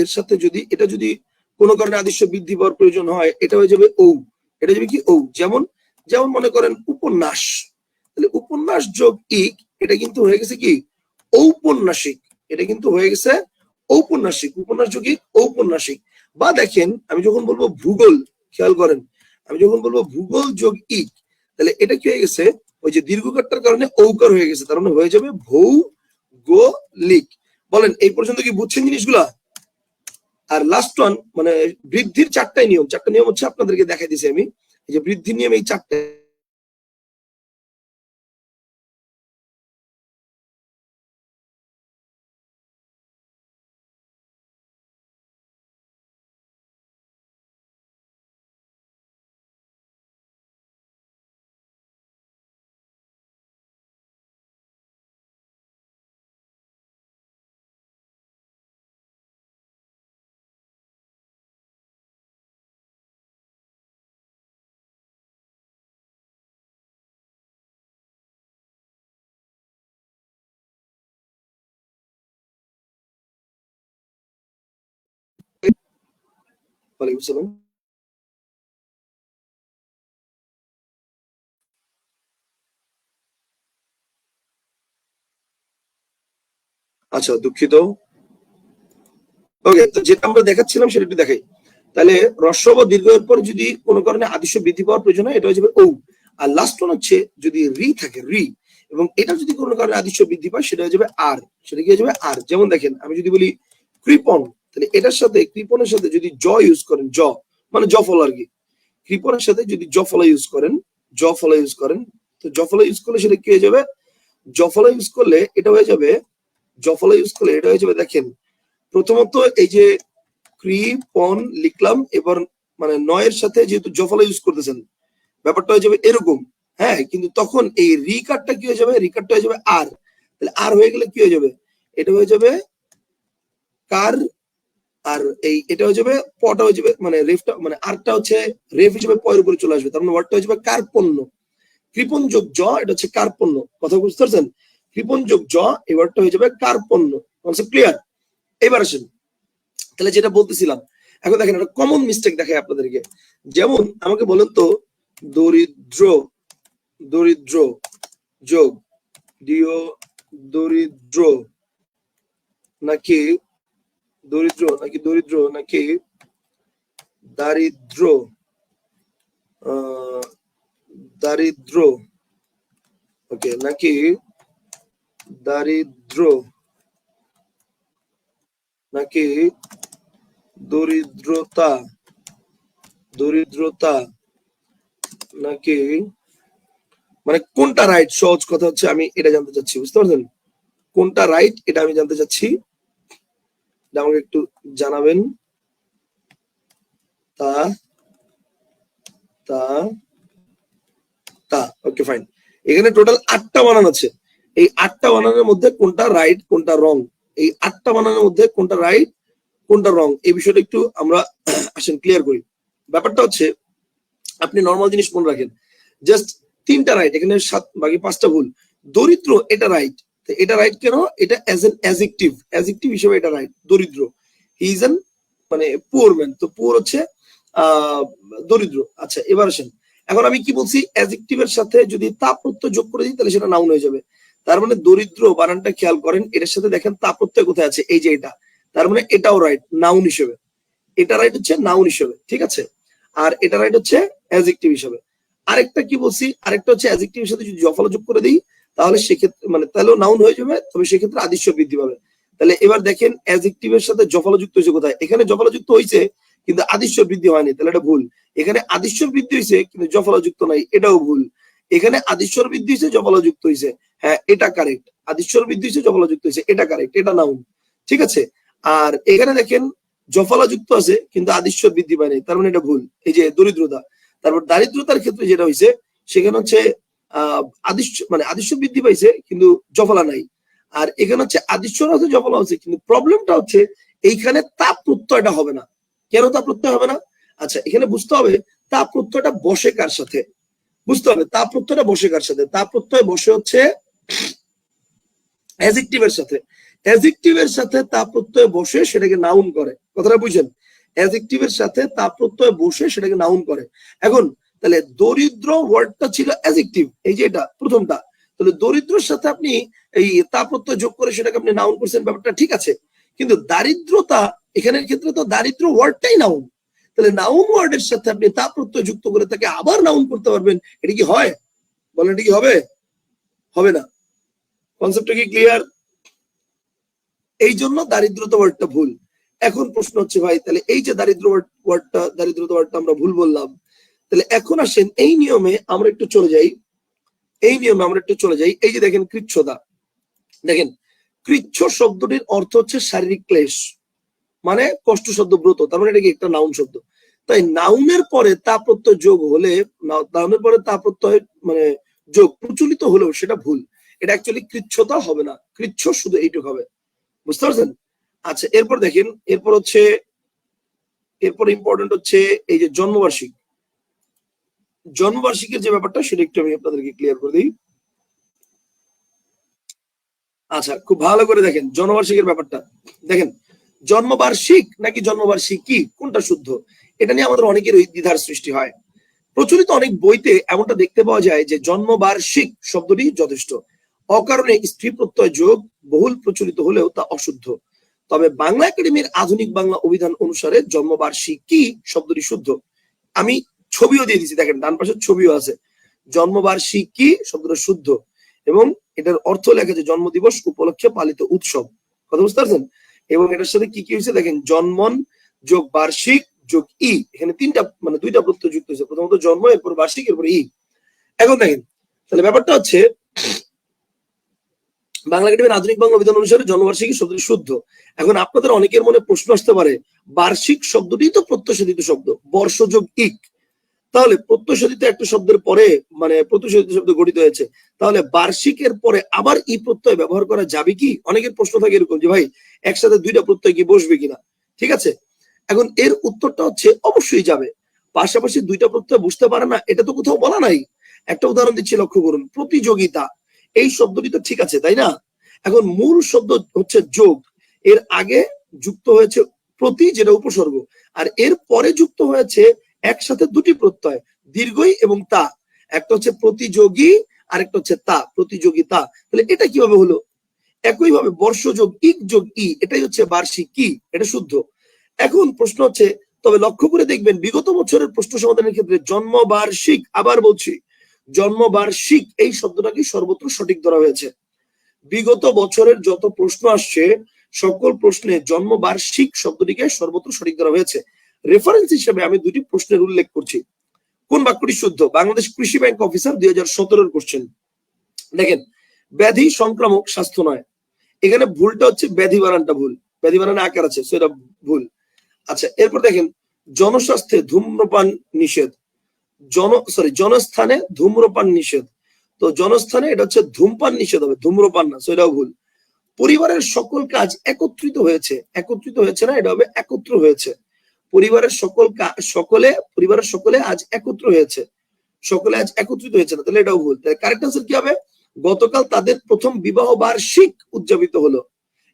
এর সাথে যদি এটা যদি কোনো কারণে আদিশ্য বৃদ্ধি পাওয়ার প্রয়োজন হয়, এটা হয়ে যাবে ঔ। এটা যাবে কি? ঔ। যেমন যেমন মনে করেন উপন্যাস, তাহলে উপন্যাস যোগ ইক, এটা কিন্তু হয়ে গেছে কি? ঔপন্যাসিক। এটা কিন্তু হয়ে গেছে ঔপন্যাসিক। উপন্যাস যোগ ইক, ঔপন্যাসিক। বা দেখেন, আমি যখন বলবো ভূগোল, খেয়াল করেন, আমি যখন বলবো ভূগোল যোগ ইক, তাহলে এটা কি হয়ে গেছে? ওই যে দীর্ঘকারটার কারণে ঔকার হয়ে গেছে, তার মানে হয়ে যাবে ভৌগোলিক। বলেন এই পর্যন্ত কি বুঝছেন জিনিসগুলা? আর লাস্ট ওয়ান, মানে বৃদ্ধির চারটা নিয়ম হচ্ছে আপনাদেরকে দেখাই দিছি আমি। এই যে বৃদ্ধির নিয়ম, এই চারটে। ওয়ালাইকুম আসসালাম। আচ্ছা, দুঃখিত। ওকে, তো যেটা আমরা দেখাচ্ছিলাম সেটা একটু দেখাই। তাহলে রস্ব বা দীর্ঘের পর যদি কোনো কারণে আদিশ্য বৃদ্ধি পাওয়ার প্রয়োজন হয়, এটা হয়ে যাবে ঔ। আর লাস্ট ওয়ান হচ্ছে যদি রি থাকে, রি, এবং এটা যদি কোনো কারণে আদিশ্য বৃদ্ধি পায়, সেটা হয়ে যাবে আর। সেটা কি হয়ে যাবে? আর। যেমন দেখেন, আমি যদি বলি কৃপণ, তাহলে এটার সাথে, কৃপণের সাথে যদি জ ইউজ করেন, জ মানে জফল আর কি, কৃপণের সাথে যদি জফলা ইউজ করেন, তো জফলা ইউজ করলে সেটা কি হয়ে যাবে? জফলা ইউজ করলে এটা হয়ে যাবে, দেখেন, প্রথমত এই যে কৃপণ লিখলাম, এবার মানে নয়ের সাথে যেহেতু জফলা ইউজ করতেছেন, ব্যাপারটা হয়ে যাবে এরকম। হ্যাঁ, কিন্তু তখন এই রি কার্ডটা কি হয়ে যাবে? রি কার্ডটা হয়ে যাবে আর। তাহলে আর হয়ে গেলে কি হয়ে যাবে? এটা হয়ে যাবে কার, আর এই এটা হয়ে যাবে পটা হয়ে যাবে, মানে রেফটা মানে আরটা হচ্ছে রেফ হিসেবে পয়ের উপরে চলে আসবে, তার মানে ওয়ার্ডটা হয়ে যাবে কার্পণ্য। কৃপণ যোগ জ, এটা হচ্ছে কার্পণ্য। কথা বুঝতে পারছেন? কৃপণ যোগ জ, এই ওয়ার্ডটা হয়ে যাবে কার্পণ্য। Concept clear? এবার আসেন, তাহলে যেটা বলতেছিলাম, এখন দেখেন একটা কমন মিস্টেক দেখায় আপনাদেরকে। যেমন আমাকে বলেন তো, দরিদ্র, দরিদ্র যোগ ডিও দরিদ্র নাকি দরিদ্র নাকি দরিদ্র নাকি দারিদ্র, দারিদ্র, ওকে, নাকি দারিদ্র নাকি দরিদ্রতা, দরিদ্রতা নাকি, মানে কোনটা রাইট? সহজ কথা হচ্ছে আমি এটা জানতে চাচ্ছি, বুঝতে পারছেন? কোনটা রাইট এটা আমি জানতে চাচ্ছি, আমাকে একটু জানাবেন। তা তা তা ওকে ফাইন। এখানে টোটাল 8টা বানান আছে। এই 8টা বানানের মধ্যে কোনটা রাইট কোনটা রং, এই 8টা বানানের মধ্যে কোনটা রাইট কোনটা রং, এই বিষয়টা একটু আমরা আসেন ক্লিয়ার করি। ব্যাপারটা হচ্ছে আপনি নর্মাল জিনিস মনে রাখেন, জাস্ট 3টা রাইট, এখানে 7 বাকি 5টা ভুল। দরিদ্র এটা রাইট, এটা রাইট কেন? এটা অ্যাজ এন অ্যাডজেক্টিভ, অ্যাডজেক্টিভ হিসেবে এটা রাইট। দরিদ্র, হি ইজ এন মানে পুয়ার ম্যান, তো পুয়ার হচ্ছে দরিদ্র। আচ্ছা এবার আসেন, এখন আমি কি বলছি, অ্যাডজেক্টিভের সাথে যদি তা প্রত্যয় যোগ করে দিই তাহলে সেটা নাউন হয়ে যাবে। তার মানে দরিদ্র বানানটা খেয়াল করেন, এটার সাথে দেখেন তা প্রত্যয় কোথায় আছে, এই যে এটা, তার মানে এটাও রাইট নাউন হিসেবে, এটা রাইট হচ্ছে নাউন হিসেবে, ঠিক আছে? আর এটা রাইট হচ্ছে অ্যাডজেক্টিভ হিসেবে। আরেকটা কি বলছি, আরেকটা হচ্ছে অ্যাডজেক্টিভের সাথে যদি জফলা যোগ করে দিই তাহলে সেক্ষেত্রে মানে তাহলেও নাউন হয়ে যাবে, তবে সেক্ষেত্রে আদিশ্য বৃদ্ধি পাবে। তাহলে এবার দেখেন অ্যাডজেক্টিভের সাথে জফলা যুক্ত হয়েছে কোথায়, এখানে জফলা যুক্ত হয়েছে কিন্তু আদিশ্য বৃদ্ধি হয়নি, তাহলে এটা ভুল। এখানে আদিশ্বর বৃদ্ধি হয়েছে কিন্তু জফলা যুক্ত নাই, এটাও ভুল। এখানে আদিশ্বর বৃদ্ধি হয়েছে জফলা যুক্ত হয়েছে, হ্যাঁ এটা কারেক্ট। আদিশ্বর বৃদ্ধি হয়েছে জফলা যুক্ত হয়েছে, এটা কারেক্ট, এটা নাউন, ঠিক আছে? আর এখানে দেখেন জফলা যুক্ত আছে কিন্তু আদিশ্য বৃদ্ধি পায়নি, তার মানে এটা ভুল। এই যে দরিদ্রতা, তারপর দারিদ্রতার ক্ষেত্রে যেটা হয়েছে সেখানে হচ্ছে আদিশ্য মানে আদিশ্য বৃদ্ধি পাইছে কিন্তু জফলা নাই। আর এখানে হচ্ছে আদিশ্য আছে জফলা আছে, কিন্তু প্রবলেমটা হচ্ছে এইখানে তাপ প্রত্যয়টা হবে না। কেন তাপ প্রত্যয় হবে না? আচ্ছা এখানে বুঝতে হবে তাপ প্রত্যয়টা বসে কার সাথে, বুঝতে হবে তাপ প্রত্যয়টা বসে কার সাথে। তাপ প্রত্যয় বসে হচ্ছে অ্যাডজেক্টিভের সাথে, অ্যাডজেক্টিভের সাথে তাপ প্রত্যয় বসে সেটাকে নাউন করে, কথাটা বুঝেন? অ্যাডজেক্টিভের সাথে তাপ প্রত্যয় বসে সেটাকে নাউন করে। এখন তাহলে দরিদ্র ওয়ার্ডটা ছিল অ্যাডজেক্টিভ, এই যে এটা প্রথমটা, তাহলে দরিদ্রের সাথে আপনি এই তাপ প্রত্যয় যোগ করে সেটাকে আপনি নাউন করছেন, ব্যাপারটা ঠিক আছে। কিন্তু দারিদ্রতা, এখানের ক্ষেত্রে তো দারিদ্র ওয়ার্ডটাই নাউন, তাহলে নাউন ওয়ার্ডের সাথে আপনি তাপ প্রত্যয় যুক্ত করে তাকে আবার নাউন করতে পারবেন, এটা কি হয়? বলেন এটা কি হবে? হবে না। কনসেপ্টটা কি ক্লিয়ার? এই জন্য দারিদ্রতা ওয়ার্ডটা ভুল। এখন প্রশ্ন হচ্ছে ভাই তাহলে এই যে দারিদ্রতা ওয়ার্ডটা আমরা ভুল বললাম, তাহলে এখন আসেন এই নিয়মে আমরা একটু চলে যাই, এই নিয়মে আমরা একটু চলে যাই। এই যে দেখেন কৃচ্ছদা, দেখেন কৃচ্ছ শব্দটির অর্থ হচ্ছে শারীরিক ক্লেশ, মানে কষ্ট শব্দ ব্রত, তার মানে এটা কি একটা নাউন শব্দ। তাই নাউনের পরে তা প্রত্যয় যোগ হলে, নাউনের পরে তা প্রত্যয় মানে যোগ প্রচলিত হলেও সেটা ভুল, এটা অ্যাকচুয়ালি কৃচ্ছতা হবে না, কৃচ্ছ শুধু এইটুকু হবে, বুঝতে পারছেন? আচ্ছা এরপর দেখেন, এরপর হচ্ছে এরপর ইম্পর্টেন্ট হচ্ছে এই যে জন্মবার্ষিক, জন্মবার্ষিকের যে ব্যাপারটা সেটা একটু আমি আপনাদেরকে ক্লিয়ার করে দিই। আচ্ছা খুব ভালো করে দেখেন জন্মবার্ষিকের ব্যাপারটা, দেখেন জন্মবার্ষিক নাকি জন্মবার্ষিকী কোনটা শুদ্ধ, এটা নিয়ে আমাদের অনেকের দ্বিধার সৃষ্টি হয়। প্রচলিত অনেক বইতে এমনটা দেখতে পাওয়া যায় যে জন্মবার্ষিক শব্দটি যথেষ্ট, অকারণে স্ত্রী প্রত্যয় যোগ বহুল প্রচলিত হলেও তা অশুদ্ধ। তবে বাংলা একাডেমির আধুনিক বাংলা অভিধান অনুসারে জন্মবার্ষিকী শব্দটি শুদ্ধ। আমি ছবিও দিয়ে দিচ্ছি, দেখেন ডান পাশের ছবিও আছে, জন্মবার্ষিকী শব্দটা শুদ্ধ এবং এটার অর্থ লেখা আছে জন্মদিবস উপলক্ষে পালিত উৎসব, কথা বুঝতে পারছেন? এবং এটার সাথে কি কি হয়েছে দেখেন, জন্মন যোগ বার্ষিক যোগ ই, এখানে তিনটা মানে দুইটা প্রত্যয় যুক্ত হয়েছে, প্রথমত জন্ম এরপর বার্ষিক এরপর ই। এখন দেখেন তাহলে ব্যাপারটা হচ্ছে বাংলা একাডেমির আধুনিক বাংলা অভিধান অনুসারে জন্মবার্ষিকী শব্দটি শুদ্ধ। এখন আপনাদের অনেকের মনে প্রশ্ন আসতে পারে, বার্ষিক শব্দটি তো প্রত্যয়সাধিত শব্দ, বর্ষ যোগ ইক, তাহলে প্রত্যয়সাধিত একটা শব্দের পরে মানে প্রত্যয়সাধিত শব্দ গঠিত হয়েছে, তাহলে বার্ষিকের পরে আবার ই প্রত্যয় ব্যবহার করা যাবে কি? অনেকের প্রশ্ন থাকে এরকম যে ভাই একসাথে দুইটা প্রত্যয় কি বসবে কিনা। ঠিক আছে, এখন এর উত্তরটা হচ্ছে অবশ্যই যাবে। পাশাপাশি দুইটা প্রত্যয় বুঝতে পারে না এটা তো কোথাও বলা নাই। একটা উদাহরণ দিচ্ছি, লক্ষ্য করুন। প্রতিযোগিতা এই শব্দটি তো ঠিক আছে, তাই না? এখন মূল শব্দ হচ্ছে যোগ, এর আগে যুক্ত হয়েছে প্রতি, যেটা উপসর্গ, আর এর পরে যুক্ত হয়েছে একসাথে দুটি প্রত্যয়, দীর্ঘই এবং তা। একটা হচ্ছে প্রতিযোগী আর একটা হচ্ছে তা, প্রতিযোগিতা। তাহলে এটা কিভাবে হলো? একইভাবে বর্ষ যোগ ইক যোগ ই, এটাই হচ্ছে বার্ষিক কি, এটা শুদ্ধ। এখন প্রশ্ন হচ্ছে, তবে লক্ষ্য করে দেখবেন বিগত বছরের প্রশ্ন সমাধানের ক্ষেত্রে জন্মবার্ষিক, আবার বলছি জন্মবার্ষিক এই শব্দটাকে সর্বত্র সঠিক ধরা হয়েছে। বিগত বছরের যত প্রশ্ন আসছে সকল প্রশ্নে জন্মবার্ষিক শব্দটিকে সর্বত্র সঠিক ধরা হয়েছে। রেফারেন্স হিসেবে আমি দুটি প্রশ্নের উল্লেখ করছি। কোন বাক্যটি শুদ্ধ? বাংলাদেশ কৃষি ব্যাংক অফিসার 2017 কোশ্চেন। দেখেন, ব্যাধি সংক্রামক, স্বাস্থ্য নয়। এখানে ভুলটা হচ্ছে ব্যাধি বানানটা ভুল, ব্যাধি বানানে আকার আছে, সেটা ভুল। আচ্ছা, এরপর দেখেন, জনস্বাস্থ্যে ধূম্রপান নিষেধ, জনস্থানে ধূম্রপান নিষেধ। তো জনস্থানে এটা হচ্ছে ধূমপান নিষেধ হবে, ধূম্রপান না, সেটাও ভুল। পরিবারের সকল কাজ একত্রিত হয়েছে, একত্রিত হয়েছে না, এটা হবে একত্র হয়েছে। পরিবারের পরিবারের সকলে আজ একত্র হয়েছে, সকলে আজ একত্রিত হয়েছে না, তাহলে এটাও ভুল। তাহলে কারেক্ট আনসার কি হবে? গতকাল তাদের প্রথম বিবাহ বার্ষিক উদযাপিত হলো।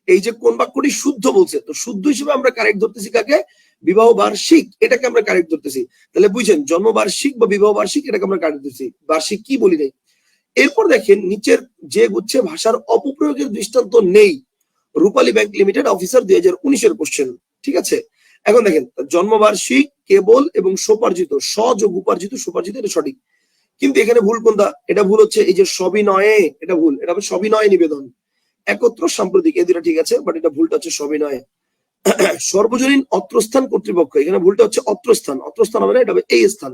এই যে কোন বাক্যটি শুদ্ধ বলছে, তো শুদ্ধ হিসেবে আমরা কারেক্ট ধরতেছি কাকে? বিবাহ বার্ষিক, এটাকে আমরা কারেক্ট ধরতেছি। তাহলে বুঝছেন, জন্মবার্ষিক বা বিবাহ বার্ষিক এটাকে আমরা কারেক্ট ধরতেছি, বার্ষিক কি বলি নাই। এরপর দেখেন, নিচের যে গুচ্ছে ভাষার অপপ্রয়োগের দৃষ্টান্ত নেই। রূপালী ব্যাংক লিমিটেড অফিসার 2019 কোশ্চেন। ঠিক আছে, এখন দেখেন, জন্মবার্ষিক কেবল এবং সোপার্জিত, সযোগ উপার্জিত সোপার্জিত, এটা সঠিক। কিন্তু এখানে ভুল কোনটা? এটা ভুল হচ্ছে এই যে সবিনয়ে, এটা ভুল, এটা হবে সবিনয় নিবেদন। একত্র সাম্প্রতিক, এই দুটা ঠিক আছে, বাট এটা ভুলটা হচ্ছে সবিনয়। সর্বজনীন অত্রস্থান কর্তৃপক্ষ, এখানে ভুলটা হচ্ছে অত্রস্থান, অত্রস্থান হবে না, এটা হবে এই স্থান।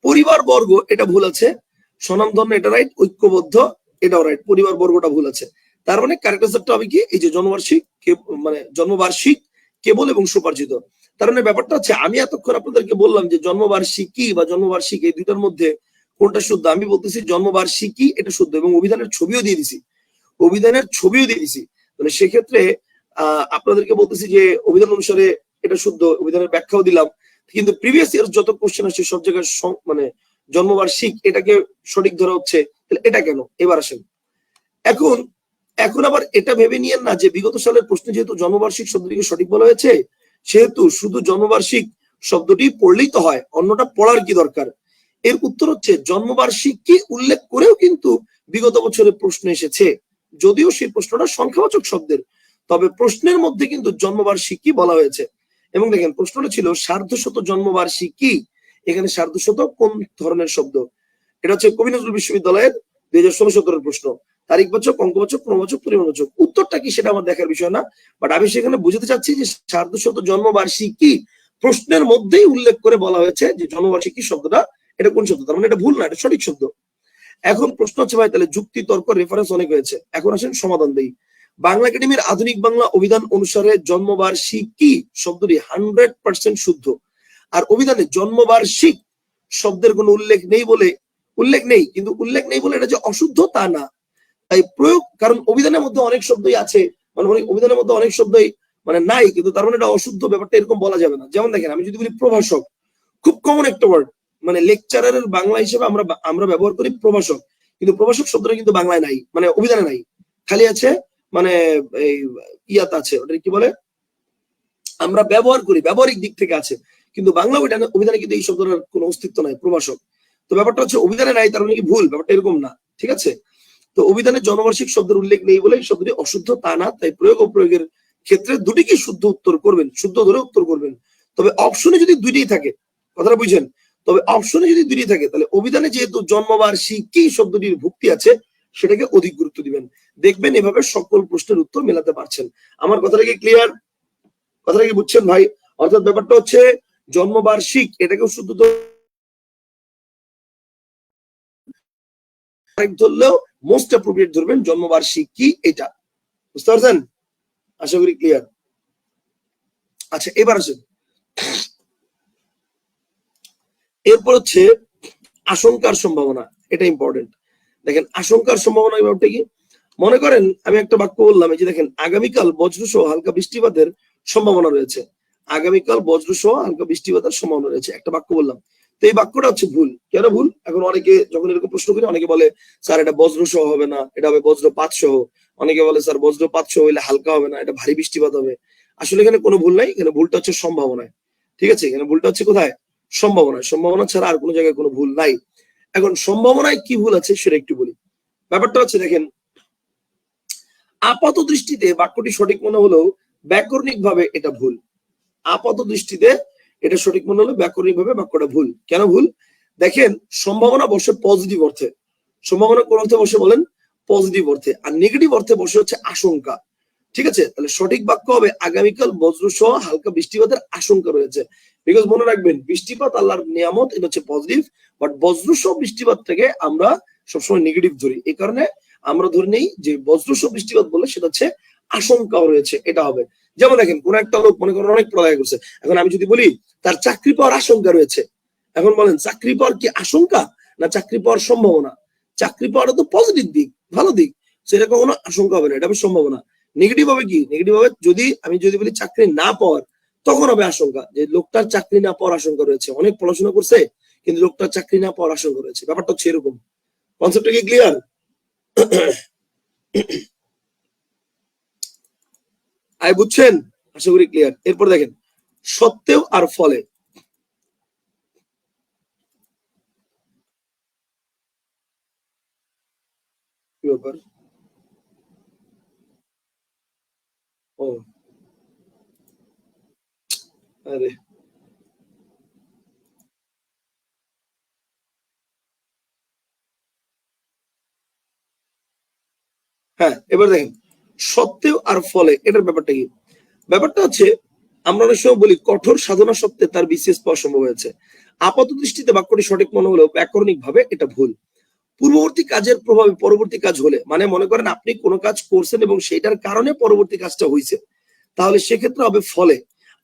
পরিবার বর্গ, এটা ভুল আছে। স্বনামধন্য, এটা রাইট। ঐক্যবদ্ধ, এটাও রাইট। পরিবার বর্গটা ভুল আছে। তার মানে কারেক্ট আনসারটা হবে কি? এই যে জন্মবার্ষিক, মানে জন্মবার্ষিক কেবল এবং সুপার্জিত। তার মানে ব্যাপারটা হচ্ছে, আমি এতক্ষণ আপনাদেরকে বললাম যে জন্মবার্ষিকী বা জন্মবার্ষিক এই দুইটার মধ্যে কোনটা শুদ্ধ। আমি বলতেছি জন্মবার্ষিকী এটা শুদ্ধ, এবং অভিধানের ছবিও দিয়ে দিছি, অভিধানের ছবিও দিয়ে দিছি। মানে সেক্ষেত্রে আপনাদেরকে বলতেছি যে অভিধান অনুসারে এটা শুদ্ধ, অভিধানের ব্যাখ্যাও দিলাম। কিন্তু প্রিভিয়াস ইয়ার যত কোশ্চেন আসছে সব জায়গায় মানে জন্মবার্ষিক এটাকে সঠিক ধরা হচ্ছে, তাহলে এটা কেন? এবার আসেন, এখন এখন আবার এটা ভেবে নিয়েন না যে বিগত সালের প্রশ্নে যেহেতু জন্মবার্ষিক শব্দটিকে সঠিক বলা হয়েছে, সেহেতু শুধু জন্মবার্ষিক শব্দটি পড়লেই তো হয়, অন্যটা পড়ার কি দরকার? এর উত্তর হচ্ছে, জন্মবার্ষিক কি উল্লেখ করেও কিন্তু বিগত বছরের প্রশ্ন এসেছে, যদিও সেই প্রশ্নটা সংখ্যাবাচক শব্দের, তবে প্রশ্নের মধ্যে কিন্তু জন্মবার্ষিকী বলা হয়েছে। এবং দেখেন, প্রশ্নটা ছিল সার্ধশত জন্মবার্ষিকী, এখানে সার্ধশত কোন ধরনের শব্দ? এটা হচ্ছে কবি নজরুল বিশ্ববিদ্যালয়ের 2016-17 প্রশ্ন। তারিখবাচক, অঙ্কবাচক, ক্রমবাচক, পরিমাণবাচক। উত্তরটা কি সেটা আমার দেখার বিষয় না, বাট আমি সেখানে বুঝতে চাচ্ছি যে সার্ধশত জন্মবার্ষিকী প্রশ্নের মধ্যেই উল্লেখ করে বলা হয়েছে যে জন্মবার্ষিকী শব্দটা এটা কোন শব্দ, তার মানে এটা ভুল না, এটা সঠিক শব্দ। এখন প্রশ্ন হচ্ছে ভাই, তাহলে যুক্তি, তর্ক, রেফারেন্স অনেক হয়েছে, এখন আসেন সমাধান দেই। বাংলা একাডেমির আধুনিক বাংলা অভিধান অনুসারে জন্মবার্ষিকী শব্দটি 100% শুদ্ধ, আর অভিধানে জন্মবার্ষিক শব্দের কোনো উল্লেখ নেই বলে, উল্লেখ নেই, কিন্তু উল্লেখ নেই বলে এটা যে অশুদ্ধ তা না। তাই প্রয়োগ, কারণ অভিধানের মধ্যে অনেক শব্দই আছে, মানে অভিধানের মধ্যে অনেক শব্দই মানে নাই, কিন্তু তার মানে এটা অশুদ্ধ, ব্যাপারটা এরকম বলা যাবে না। যেমন দেখেন, আমি যদি বলি প্রভাষক, খুব কমন একটা ওয়ার্ড, মানে লেকচারারের বাংলা হিসেবে আমরা ব্যবহার করি প্রভাষক, কিন্তু প্রভাষক শব্দটা কিন্তু বাংলায় নাই, মানে অভিধানে নাই, খালি আছে মানে এই ইয়াত আছে, ওটা কি বলে, আমরা ব্যবহার করি, ব্যবহারিক দিক থেকে আছে, কিন্তু বাংলা অভিধানে কিন্তু এই শব্দটার কোনো অস্তিত্ব নাই, প্রভাষক। তো ব্যাপারটা হচ্ছে অভিধানে নাই, তার মানে কি ভুল? ব্যাপারটা এরকম না, ঠিক আছে? তো অভিধানে জনবার্ষিক শব্দের উল্লেখ নেই বলে এই শব্দটি অশুদ্ধ তা না, তাই প্রয়োগ ও প্রয়োগের ক্ষেত্রে দুটিকে শুদ্ধ উত্তর করবেন, শুদ্ধ ধরে উত্তর করবেন। তবে অপশনে যদি দুইটাই থাকে, কথাটা বুঝছেন, তবে অপশনে যদি দুইটাই থাকে, তাহলে অভিধানে যেহেতু জন্মবার্ষিকী শব্দটির ভুক্তি আছে, সেটাকে অধিক গুরুত্ব দিবেন। দেখবেন এভাবে সকল প্রশ্নের উত্তর মেলাতে পারছেন। আমার কথাটা কি ক্লিয়ার? কথাটা কি বুঝছেন ভাই? অর্থাৎ ব্যাপারটা হচ্ছে জন্মবার্ষিক এটাকেও শুদ্ধ ধরলেও মোস্ট অ্যাপ্রোপ্রিয়েট ধরবেন জন্মবার্ষিকী, এটা বুঝতে পারছেন? আশা করি ক্লিয়ার। আচ্ছা, এবার আসেন, এরপর হচ্ছে আশঙ্কার সম্ভাবনা, এটা ইম্পর্টেন্ট। দেখেন আশঙ্কার সম্ভাবনা ব্যাপারটা কি, মনে করেন আমি একটা বাক্য বললাম, এই যে দেখেন আগামীকাল বজ্রসহ হালকা বৃষ্টিপাতের সম্ভাবনা রয়েছে, আগামীকাল বজ্রসহ হালকা বৃষ্টিপাতের সম্ভাবনা রয়েছে, একটা বাক্য বললাম। তো এই বাক্যটা হচ্ছে ভুল। কেন ভুল? এখন অনেকে যখন এরকম প্রশ্ন করি, অনেকে বলে স্যার এটা বজ্রসহ হবে না, এটা হবে বজ্রপাত সহ। অনেকে বলে স্যার বজ্রপাত সহ হইলে হালকা হবে না, এটা ভারী বৃষ্টিপাত হবে। আসলে এখানে কোনো ভুল নাই, এখানে ভুলটা হচ্ছে সম্ভাবনায়। ঠিক আছে, এখানে ভুলটা হচ্ছে কোথায়? সম্ভাবনায়। সম্ভাবনা ছাড়া আর কোনো জায়গায় কোনো ভুল নাই। এখন সম্ভাবনায় কি ভুল আছে সেটা একটু বলি। ব্যাপারটা হচ্ছে দেখেন, আপাত দৃষ্টিতে বাক্যটি সঠিক মনে হলেও ব্যাকরণিক ভাবে এটা ভুল। আপাত দৃষ্টিতে এটা সঠিক মনে হলো, ব্যাকরণিক ভাবে বাক্যটা ভুল। কেন ভুল? দেখেন সম্ভাবনা বসে পজিটিভ অর্থে। সম্ভাবনা কোন অর্থে বসে বলেন? পজিটিভ অর্থে। আর নেগেটিভ অর্থে বসে হচ্ছে আশঙ্কা। ঠিক আছে, তাহলে সঠিক বাক্য হবে আগামীকাল বজ্রসহ হালকা বৃষ্টিপাতের আশঙ্কা রয়েছে। বিকজ মনে রাখবেন বৃষ্টিপাত আল্লাহর নিয়ামত, এটা হচ্ছে পজিটিভ। বাট বজ্রসহ বৃষ্টিপাতটাকে আমরা সবসময় নেগেটিভ ধরি। এই কারণে আমরা ধরে নেই যে বজ্রসহ বৃষ্টিপাত বলে সেটা হচ্ছে আশঙ্কা রয়েছে, এটা হবে। যেমন দেখেন কোন একটা লোক মনে করেন অনেক পড়ালেখা করছে, এখন আমি যদি বলি তার চাকরি পাওয়ার আশঙ্কা রয়েছে, এখন বলেন চাকরি পাওয়ার কি আশঙ্কা না চাকরি পাওয়ার সম্ভাবনা? চাকরি পাওয়াটা তো পজিটিভ দিক, ভালো দিক, সেটা কখনো আশঙ্কা হবে না, এটা হবে সম্ভাবনা। নেগেটিভ হবে কি? নেগেটিভ হবে যদি আমি বলি চাকরি না পাওয়ার, তখন হবে আশঙ্কা, যে লোকটার চাকরি না পাওয়ার আশঙ্কা রয়েছে, অনেক পড়াশোনা করছে কিন্তু লোকটার চাকরি না পাওয়ার আশঙ্কা রয়েছে। ব্যাপারটা হচ্ছে এরকম। কনসেপ্টটা কি ক্লিয়ার? আই বুঝছেন? আশা করি ক্লিয়ার। এরপর দেখেন সত্ত্বেও আর ফলে। কি ব্যাপার? ও আরে, হ্যাঁ এবার দেখেন সত্ত্বেও আর ফলে, এটার ব্যাপারটা কি? ব্যাপারটা হচ্ছে আমরা অনেক সময় বলি কঠোর সাধনা সত্ত্বে তার বিশেষ পাওয়া সম্ভব হয়েছে। আপাত দৃষ্টিতে বাক্যটি সঠিক মনে হলেও ব্যাকরণিক ভাবে এটা ভুল। পূর্ববর্তী কাজের প্রভাবে পরবর্তী কাজ হলে, মানে মনে করেন আপনি কোনো কাজ করছেন এবং সেটার কারণে পরবর্তী কাজটা হয়েছে, তাহলে সেক্ষেত্রে হবে ফলে।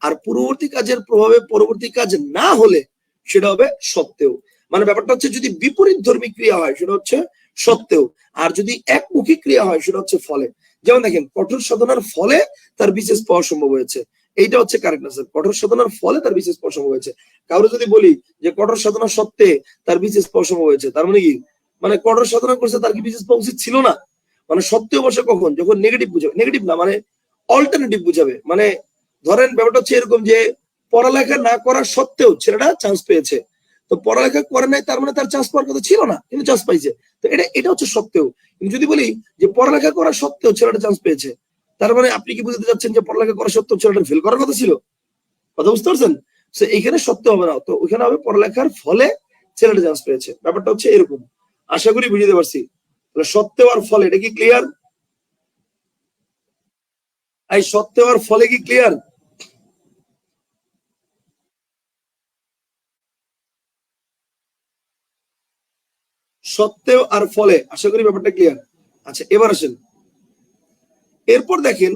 আর পূর্ববর্তী কাজের প্রভাবে পরবর্তী কাজ না হলে সেটা হবে সত্ত্বেও। মানে ব্যাপারটা হচ্ছে যদি বিপরীত ধর্মী ক্রিয়া হয় সেটা হচ্ছে সত্ত্বেও, আর যদি একমুখী ক্রিয়া হয় সেটা হচ্ছে ফলে। যেমন দেখেন কঠোর সাধনার ফলে তার বিশেষ পাওয়া সম্ভব হয়েছে, এইটা হচ্ছে কারেক্ট আনসার। কঠোর সাধনার ফলে তার বিশেষ পাওয়া সম্ভব হয়েছে। কারো যদি বলি যে কঠোর সাধনা সত্ত্বে তার বিশেষ পাওয়া সম্ভব হয়েছে, তার মানে কি? মানে কঠোর সাধনা করছে তার কি বিশেষ পাওয়া উচিত ছিল না? মানে সত্ত্বেও বসে কখন? যখন নেগেটিভ বুঝাবে, নেগেটিভ না মানে অল্টারনেটিভ বুঝাবে। মানে ধরেন ব্যাপারটা হচ্ছে এরকম যে পড়ালেখা না করার সত্ত্বেও ছেলেটা চান্স পেয়েছে, তো পড়ালেখা করে নাই তার মানে তার চান্স পাওয়ার কথা ছিল না, কিন্তু চান্স পাইছে। তো এটা হচ্ছে সত্ত্বেও। কিন্তু যদি বলি যে পড়ালেখা করার সত্ত্বেও ছেলেটা চান্স পেয়েছে, তার মানে আপনি কি বুঝতে চাচ্ছেন যে পড়ালেখা করা সত্ত্বেও ছেলেটা ফেল করার কথা ছিল? কথা বুঝতে পারছেন? তো এইখানে সত্য হবে না, তো ওইখানে হবে পড়ালেখার ফলে ছেলেটা চান্স পেয়েছে। ব্যাপারটা হচ্ছে এরকম। আশা করি বুঝতে পারছি। তাহলে সত্ত্বেও আর ফলে, এটা কি ক্লিয়ার? এই সত্ত্বেও আর ফলে কি ক্লিয়ার? সত্ত্বেও আর ফলে, আশা করি ব্যাপারটা ক্লিয়ার। আচ্ছা এবার আসেন, এরপর দেখেন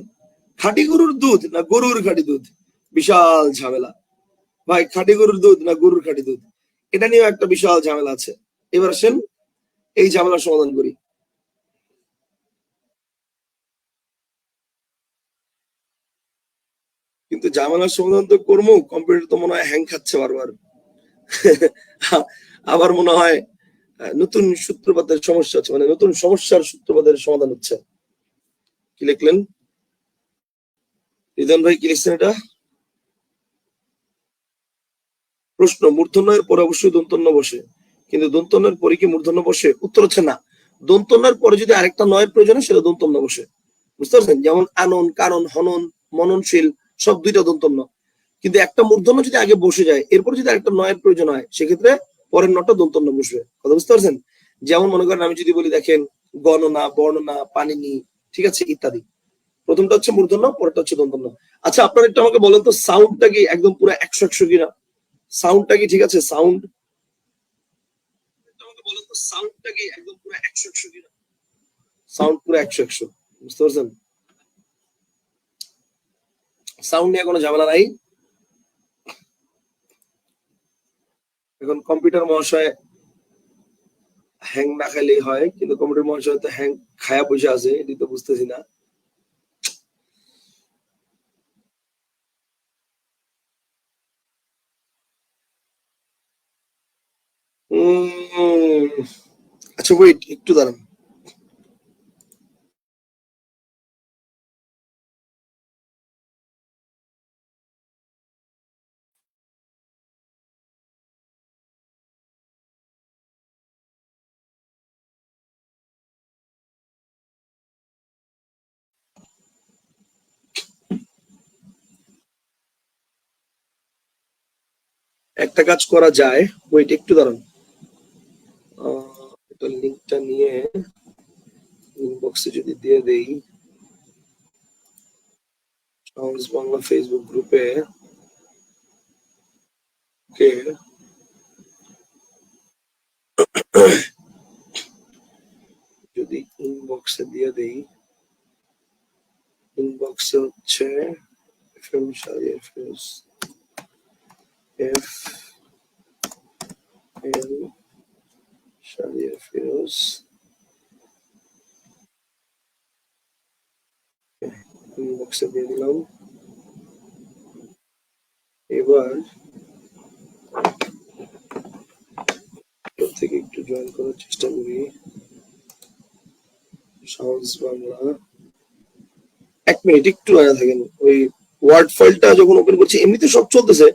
খাঁটি গরুর দুধ না গরুর খাঁটি দুধ, বিশাল ঝামেলা। ভাই খাঁটি গরুর দুধ না গরুর খাঁটি দুধ, এটা নিয়েও একটা বিশাল ঝামেলা আছে। এবার আসেন এই ঝামেলার সমাধান করি। কিন্তু ঝামেলার সমাধান তো করবো, কম্পিউটার তো মনে হয় হ্যাং খাচ্ছে বারবার। আবার মনে হয় নতুন সূত্রপাতের সমস্যা হচ্ছে, মানে নতুন সমস্যার সূত্রপাতের সমাধান হচ্ছে। কি লিখলেন রিদন ভাই? কি লিখছেন এটা? প্রশ্ন, মূর্ধন্যের পরে অবশ্যই দন্তন্য বসে, কিন্তু দন্তন্যের পরে কি মূর্ধন্য বসে? উত্তর হচ্ছে না। দন্তন্যের পরে যদি আরেকটা নয়ের প্রয়োজন হয় সেটা দন্তন্য বসে। বুঝতে পারছেন? যেমন আনন, কারণ, হনন, মননশীল, সব দুইটা দন্তন্য। কিন্তু একটা মূর্ধন্য যদি আগে বসে যায়, এরপর যদি আরেকটা নয়ের প্রয়োজন হয়, সেক্ষেত্রে পরের নটা দন্তন্য বসবে। কথা বুঝতে পারছেন? যেমন মনে করেন আমি যদি বলি দেখেন গণনা, বর্ণনা, পানিনি, ঠিক আছে, ইত্যাদি। প্রথমটা হচ্ছে মূর্ধন্য, পরেরটা হচ্ছে দন্তন্য। আচ্ছা আপনারা একটু আমাকে বলেন তো সাউন্ডটা কি একদম পুরো 100 কিনা? সাউন্ডটা কি ঠিক আছে? সাউন্ড আমাকে বলেন তো সাউন্ডটা কি একদম পুরো 100 কিনা? সাউন্ড পুরো 100। বুঝতে পারছেন? সাউন্ড নিয়ে কোনো ঝামেলা নাই। এখন কম্পিউটার মহাশয় হ্যাং না খাইলেই হয়, কিন্তু কম্পিউটার মহাশয় তো হ্যাং খায়া বসে আছে, এটি তো বুঝতেছি না। আচ্ছা ওয়েট, একটু দাঁড়ান। একটা কাজ করা যায়, ওয়েট একটু দাঁড়ান। এটা লিঙ্কটা নিয়ে ইনবক্সে যদি দিয়ে দেই, সাউন্ডস বাংলা ফেসবুক গ্রুপে, ওকে, যদি ইনবক্সে দিয়ে দেই, ইনবক্সে হচ্ছে FM Shahriar Firoz, F M Shahriar Firoz, ইনবক্সে দিয়ে দিলাম। এবার থেকে একটু জয়েন করার চেষ্টা করি। সাউন্ডস বাংলা, এক মিনিট একটু আগে থাকেন। ওই ওয়ার্ড ফাইলটা যখন ওপেন করছি, এমনিতে সব চলতেছে,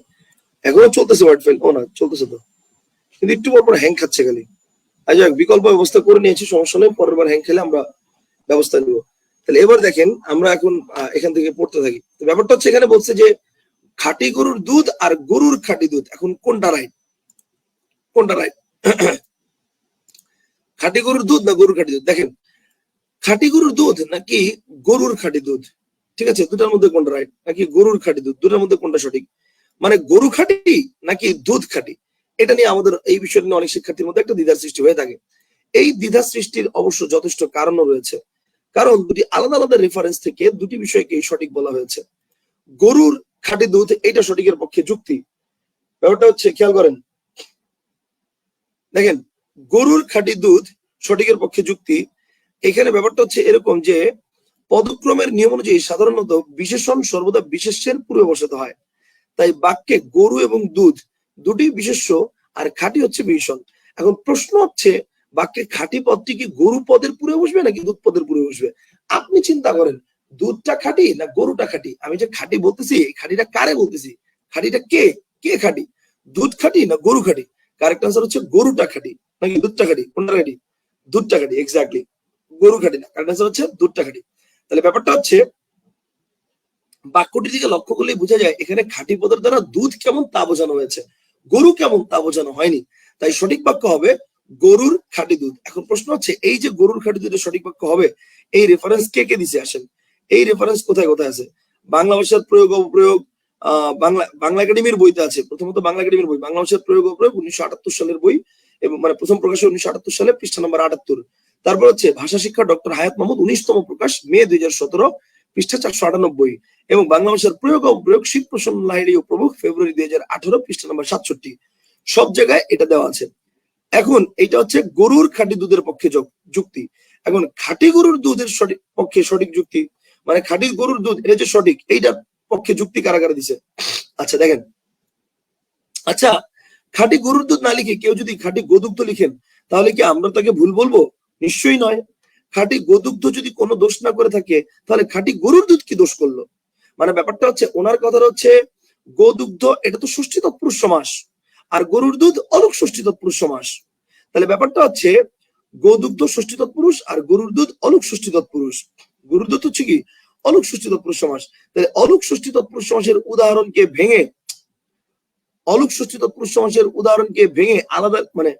এখনো চলতেছে ওয়ার্ড ফাইল, ও না চলতেছে তো, কিন্তু একটু পর পর হ্যাং খাচ্ছে খালি। আচ্ছা বিকল্প ব্যবস্থা করে নিয়েছি, সমস্যা নেই, পরের বার হ্যাং খেলে আমরা ব্যবস্থা নিব। তাহলে এবার দেখেন, আমরা এখন এখান থেকে পড়তে থাকি। তো ব্যাপারটা হচ্ছে এখানে বলছে যে খাঁটি গরুর দুধ আর গরুর খাঁটি দুধ, এখন কোনটা রাইট? কোনটা রাইট? খাঁটি গরুর দুধ না গরুর খাঁটি দুধ? দেখেন, খাঁটি গরুর দুধ নাকি গরুর খাঁটি দুধ, ঠিক আছে, দুটার মধ্যে কোনটা রাইট? নাকি গরুর খাঁটি দুধ, দুটার মধ্যে কোনটা সঠিক? মানে গরু খাঁটি নাকি দুধ খাঁটি, এটা নিয়ে আমাদের এই বিষয়টা নিয়ে অনেক শিক্ষার্থীর মধ্যে একটা দ্বিধার সৃষ্টি হয়ে থাকে। এই দ্বিধা সৃষ্টির অবশ্য যথেষ্ট কারণও রয়েছে, কারণ দুটি আলাদা আলাদা রেফারেন্স থেকে দুটি বিষয়কে সঠিক বলা হয়েছে। গরুর খাঁটি দুধ, এটা সঠিকের পক্ষে যুক্তি। ব্যাপারটা হচ্ছে খেয়াল করেন, দেখেন, গরুর খাঁটি দুধ সঠিকের পক্ষে যুক্তি। এখানে ব্যাপারটা হচ্ছে এরকম যে পদক্রমের নিয়ম অনুযায়ী সাধারণত বিশেষণ সর্বদা বিশেষ্যের পূর্বে বসাতে হয়, তাই বাক্যে গরু এবং দুধ দুটি বিশেষ্য আর খাঁটি হচ্ছে বিশেষণ। এখন প্রশ্ন হচ্ছে, বাক্যে খাঁটি পদটি কি গরু পদের পূর্বে বসবে নাকি দুধ পদের পূর্বে বসবে? আপনি চিন্তা করেন, দুধটা খাঁটি না গরুটা খাঁটি? আমি যে খাঁটি বলতেছি, এই খাঁটিটা কারে বলতেছি? খাঁটিটা কে? কে খাঁটি? দুধ খাঁটি না গরু খাঁটি? কারেক্ট আনসার হচ্ছে গরুটা খাঁটি, নাকি দুধটা খাঁটি? কোনটা খাঁটি? দুধটা খাঁটি, এক্স্যাক্টলি, গরু খাঁটি না। কারেক্ট আনসার হচ্ছে দুধটা খাঁটি। তাহলে ব্যাপারটা হচ্ছে, বাক্যটির দিকে লক্ষ্য করলেই বোঝা যায় এখানে খাঁটি পদের দ্বারা দুধ কেমন তা বোঝানো হয়েছে, গরু কেমন তা বোঝানো হয়নি। তাই সঠিক বাক্য হবে গরুর খাঁটি দুধ। এখন প্রশ্ন হচ্ছে, এই যে গরুর খাঁটি দুধের সঠিক বাক্য হবে, এই রেফারেন্স কে কে দিছে? আসেন, এই রেফারেন্স কোথায় কোথায় আছে? বাংলা ভাষার প্রয়োগ অপপ্রয়োগ, বাংলা একাডেমির বইতে আছে। প্রথমত বাংলা একাডেমির বই, বাংলা ভাষার প্রয়োগ অপপ্রয়োগ, 1978 সালের বই, এবং মানে প্রথম প্রকাশ 1978 সালে, পৃষ্ঠা নম্বর 78। তারপর হচ্ছে ভাষা শিক্ষা ডক্টর হায়াত মাহমুদ, 19তম প্রকাশ, মে 2017, পৃষ্ঠা 498। এবং বাংলা ভাষার প্রয়োগ অপপ্রয়োগ, শিব প্রসন্ন লাহিড়ী ও প্রমুখ, ফেব্রুয়ারি 2018, পৃষ্ঠা নম্বর 67। সব জায়গায় এটা দেওয়া আছে। এখন এটা হচ্ছে গরুর খাঁটি দুধের পক্ষে যুক্তি। এখন খাঁটি গরুর দুধের সঠিক পক্ষে সঠিক যুক্তি, মানে খাঁটি গরুর দুধ এটা যে সঠিক, এইটার পক্ষে যুক্তি কারাগারে দিছে। আচ্ছা দেখেন, আচ্ছা খাঁটি গরুর দুধ না লিখে কেউ যদি খাঁটি গোদুগ্ধ লিখেন, তাহলে কি আমরা তাকে ভুল বলবো? নিশ্চয়ই নয়। খাঁটি গোদুগ্ধ যদি কোনো দোষ না করে থাকে, তাহলে খাঁটি গরুর দুধ কি দোষ করলো? মানে ব্যাপারটা হচ্ছে, ওনার কথা হচ্ছে গোদুগ্ধ এটা তো ষষ্ঠী তৎপুরুষ সমাস, আর গরুর দুধ অলুক ষষ্ঠী তৎপুরুষ সমাস। তাহলে ব্যাপারটা হচ্ছে, গোদুগ্ধ ষষ্ঠী তৎপুরুষ আর গরুর দুধ অলুক ষষ্ঠী তৎপুরুষ। গরুর দুধ হচ্ছে কি অলুক ষষ্ঠী তৎপুরুষ সমাস। তাহলে অলুক ষষ্ঠী তৎপুরুষ সমাসের উদাহরণকে ভেঙে, অলুক ষষ্ঠী তৎপুরুষ সমাসের উদাহরণকে ভেঙে আলাদা, মানে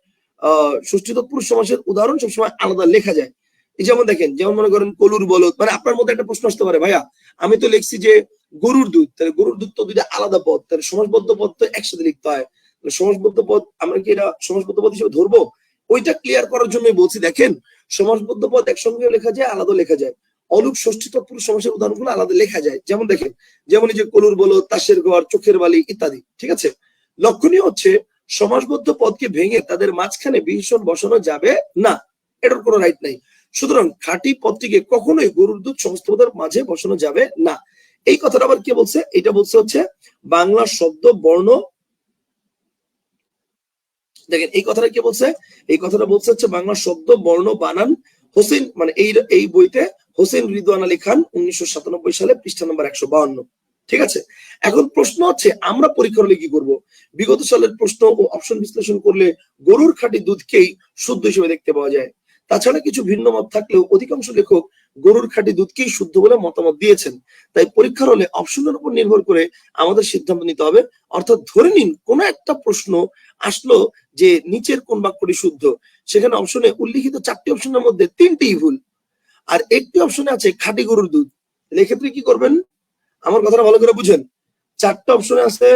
ষষ্ঠী তৎপুরুষ সমাসের উদাহরণ সবসময় আলাদা লেখা যায়। এই যেমন দেখেন, যেমন মনে করেন কলুর বলদ, মানে আপনার মধ্যে একটা প্রশ্ন আসতে পারে, ভাইয়া আমি তো লিখছি যে গরুর দুধ, তাহলে গরুর দুধ তো দুইটা আলাদা পদ, তাহলে সমাসবদ্ধ পদ তো একসাথে লিখতে হয়, সমাসবদ্ধ পদ আমরা কি এটা সমাসবদ্ধ পদ হিসেবে ধরবো? ওইটা ক্লিয়ার করার জন্যই বলছি, দেখেন সমাসবদ্ধ পদ একসঙ্গে লেখা যায়, আলাদা লেখা যায়। অলুক ষষ্ঠী তৎপুরুষ সমাসের উদাহরণগুলো আলাদা লেখা যায়। যেমন দেখেন, যেমন এই যে কলুর বলদ, তাসের ঘর, চোখের বালি ইত্যাদি, ঠিক আছে। লক্ষণীয় হচ্ছে সমাসবদ্ধ পদকে ভেঙে তাদের মাঝখানে বিশেষণ বসানো যাবে না, এটার কোনো রাইট নাই। সুতরাং খাঁটি পদটিকে কখনোই গরুর দুধ সমস্ত পদের মাঝে বসানো যাবে না। এই কথাটা আবার কে বলছে? এটা বলছে হচ্ছে বাংলা শব্দ বর্ণ। দেখেন এই কথাটা কে বলছে? এই কথাটা বলছে হচ্ছে বাংলা শব্দ বর্ণ বানান হোসেন, মানে এই বইতে হোসেন রিদওয়ান আলী খান 1997 সালে, পৃষ্ঠা নম্বর 152। ঠিক আছে, এখন প্রশ্ন হচ্ছে আমরা পরীক্ষা হলে কি করব? বিগত সালের প্রশ্ন ও অপশন বিশ্লেষণ করলে গরুর খাঁটি দুধকেই শুদ্ধ হিসেবে দেখতে পাওয়া যায়। তাছাড়া কিছু ভিন্ন মত থাকলেও অধিকাংশ লেখক গরুর খাঁটি দুধকেই শুদ্ধ বলে মতামত দিয়েছেন। তাই পরীক্ষার হলে অপশনের উপর নির্ভর করে আমাদের সিদ্ধান্ত নিতে হবে। অর্থাৎ ধরে নিন কোন একটা প্রশ্ন আসলো যে নিচের কোন বাক্যটি শুদ্ধ, সেখানে অপশনে উল্লিখিত 4টি অপশনের মধ্যে 3টিই ভুল, আর একটি অপশনে আছে খাঁটি গরুর দুধ। এক্ষেত্রে কি করবেন? আমার কথাটা ভালো করে বুঝেন। 4টা অপশনে আছে,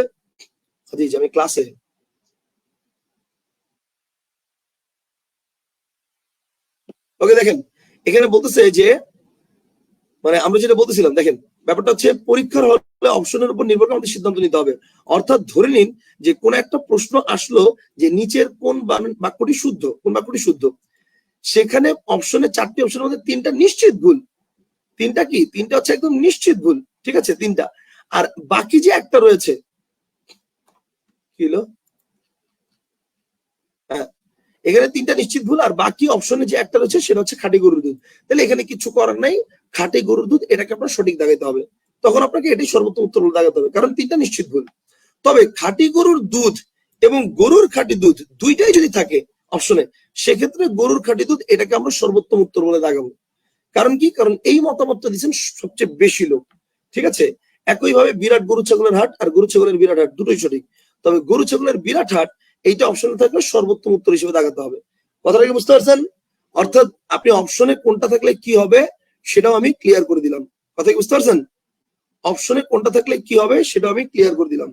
আমি ক্লাসে, ওকে দেখেন এখানে বলতেছে যে মানে আমরা যেটা বলতেছিলাম, দেখেন ব্যাপারটা হচ্ছে পরীক্ষার হলে অপশনের উপর নির্ভর করে আমাদের সিদ্ধান্ত নিতে হবে। অর্থাৎ ধরে নিন যে কোন একটা প্রশ্ন আসলো যে নিচের কোন বাক্যটি শুদ্ধ, কোন বাক্যটি শুদ্ধ, সেখানে অপশনে 4টি অপশনের মধ্যে 3টা নিশ্চিত ভুল। 3টা কি? 3টা হচ্ছে একদম নিশ্চিত ভুল। ঠিক আছে, 3টা। আর বাকি যে একটা রয়েছে, কি হলো? হ্যাঁ, এখানে 3টা নিশ্চিত ভুল, আর বাকি অপশনে যে একটা রয়েছে সেটা হচ্ছে খাঁটি গরুর দুধ। তাহলে এখানে কিছু করার নাই, খাঁটি গরুর দুধ এটাকে আপনার সঠিক দাগাইতে হবে। তখন আপনাকে এটাই সর্বোত্তম উত্তর দাগাতে হবে, কারণ 3টা নিশ্চিত ভুল। তবে খাঁটি গরুর দুধ এবং গরুর খাঁটি দুধ দুইটাই যদি থাকে অপশনে, সেক্ষেত্রে গরুর খাঁটি দুধ এটাকে আমরা সর্বোত্তম উত্তর বলে দাগাবো। কারণ কি? কারণ এই মতামতটা দিচ্ছেন সবচেয়ে বেশি লোক। ঠিক আছে, একইভাবে বিরাট গরু ছাগলের হাট আর গরু ছাগলের বিরাট হাট দুটোই সঠিক, তবে গরু ছাগলের বিরাট হাট এইটা অপশনে থাকলে সর্বোত্তম উত্তর হিসেবে দাগাতে হবে। কথাটা কি বুঝতে পারছেন? অর্থাৎ আপনি অপশনে কোনটা থাকলে কি হবে সেটাও আমি ক্লিয়ার করে দিলাম। কথা কি বুঝতে পারছেন? অপশনে কোনটা থাকলে কি হবে সেটাও আমি ক্লিয়ার করে দিলাম।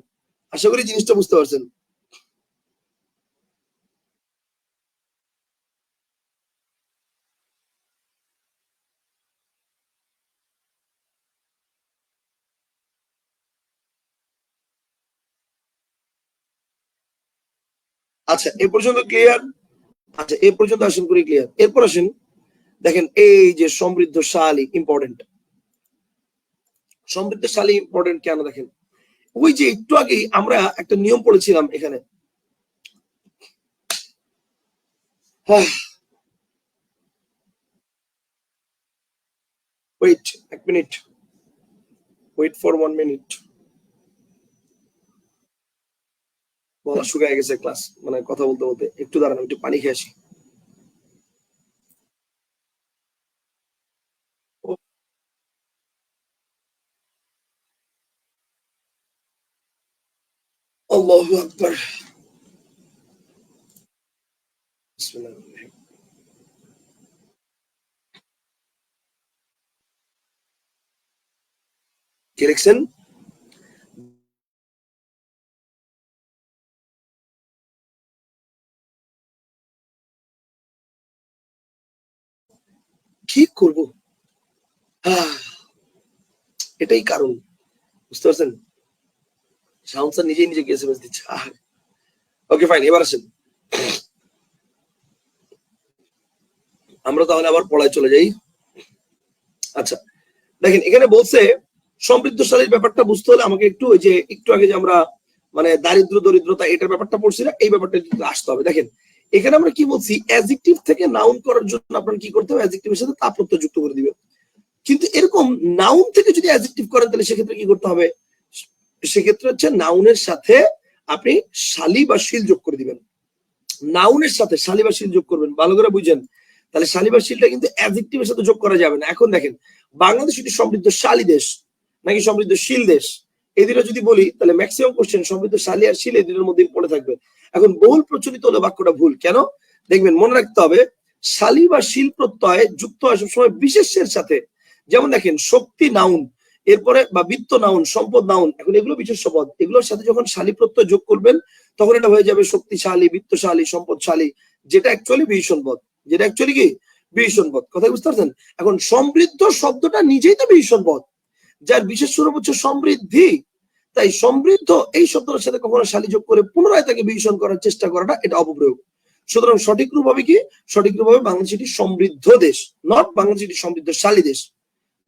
আশা করি জিনিসটা বুঝতে পারছেন। আচ্ছা এ পর্যন্ত ক্লিয়ার? আচ্ছা এ পর্যন্ত আসেন করে ক্লিয়ার। এরপর আসেন, দেখেন এই যে সমৃদ্ধশালী ইম্পর্টেন্ট। সমৃদ্ধশালী ইম্পর্টেন্ট কেন? দেখেন ওই যে একটু আগেই আমরা একটা নিয়ম পড়েছিলাম এখানে, wait 1 minute, wait for 1 minute. গলা শুকায় গেছে, ক্লাস মানে কথা বলতে বলতে। একটু দাঁড়ান, একটু পানি খেয়ে আসি। আল্লাহু আকবার। বিসমিল্লাহির রহমানির রহিম। কি লিখছেন? কি করব? এটাই কারণ, বুঝতে পারছেন? শাওন স্যার নিজেই নিজেকে এসএমএস দিচ্ছে। ওকে ফাইন, এবার আসেন আমরা তাহলে আবার পড়ায় চলে যাই। আচ্ছা দেখেন এখানে বলছে সমৃদ্ধশালীর ব্যাপারটা বুঝতে হলে আমাকে একটু ওই যে একটু আগে যে আমরা মানে দারিদ্র দরিদ্রতা এটার ব্যাপারটা পড়ছি না, এই ব্যাপারটা আসতে হবে। দেখেন এখানে আমরা কি বলছি, অ্যাডজেক্টিভ থেকে নাউন করার জন্য আপনার কি করতে হবে? অ্যাডজেক্টিভের সাথে তা প্রত্যয় যুক্ত করে দিবে। কিন্তু এরকম নাউন থেকে যদি অ্যাডজেক্টিভ করেন তাহলে সেক্ষেত্রে কি করতে হবে? সেক্ষেত্রে হচ্ছে নাউনের সাথে আপনি শালি বা শিল যোগ করে দিবেন। নাউনের সাথে শালি বা শিল যোগ করবেন, ভালো করে বুঝেন। তাহলে শালি বা শিলটা কিন্তু অ্যাডজেক্টিভের সাথে যোগ করা যাবে না। এখন দেখেন বাংলাদেশ একটি সমৃদ্ধশালী দেশ নাকি সমৃদ্ধশীল দেশ, এই দুটো যদি বলি তাহলে ম্যাক্সিমাম কোশ্চেন সমৃদ্ধশালী আর শীল এই দুটোর মধ্যে পড়ে থাকবে। এখন বহুল প্রচলিত হলে বাক্যটা ভুল কেন? দেখবেন মনে রাখতে হবে শালী বা শীল প্রত্যয় যুক্ত হয় সবসময় বিশেষের সাথে। যেমন দেখেন শক্তি নাউন, এরপরে বা বিত্ত নাউন, সম্পদ নাউন, এখন এগুলো বিশেষ্য পদ, এগুলোর সাথে যখন শালী প্রত্যয় যোগ করবেন তখন এটা হয়ে যাবে শক্তিশালী, বিত্তশালী, সম্পদশালী, যেটা অ্যাকচুয়ালি বিশেষণ পদ। যেটা অ্যাকচুয়ালি কি? বিশেষণ পদ। কথা বুঝতে পারছেন? এখন সমৃদ্ধ শব্দটা নিজেই তো বিশেষণ পদ, যার বিশেষ স্বরূপ হচ্ছে সমৃদ্ধি। তাই সমৃদ্ধ এই শব্দটার সাথে কখনো শালি যোগ করে পুনরায় তাকে বিভীষণ করার চেষ্টা করাটা এটা অপপ্রয়োগ। সুতরাং সঠিক রূপ হবে কি? সঠিক রূপ হবে বাংলাদেশ একটি সমৃদ্ধ দেশ, নট বাংলাদেশ একটি সমৃদ্ধশালী দেশ।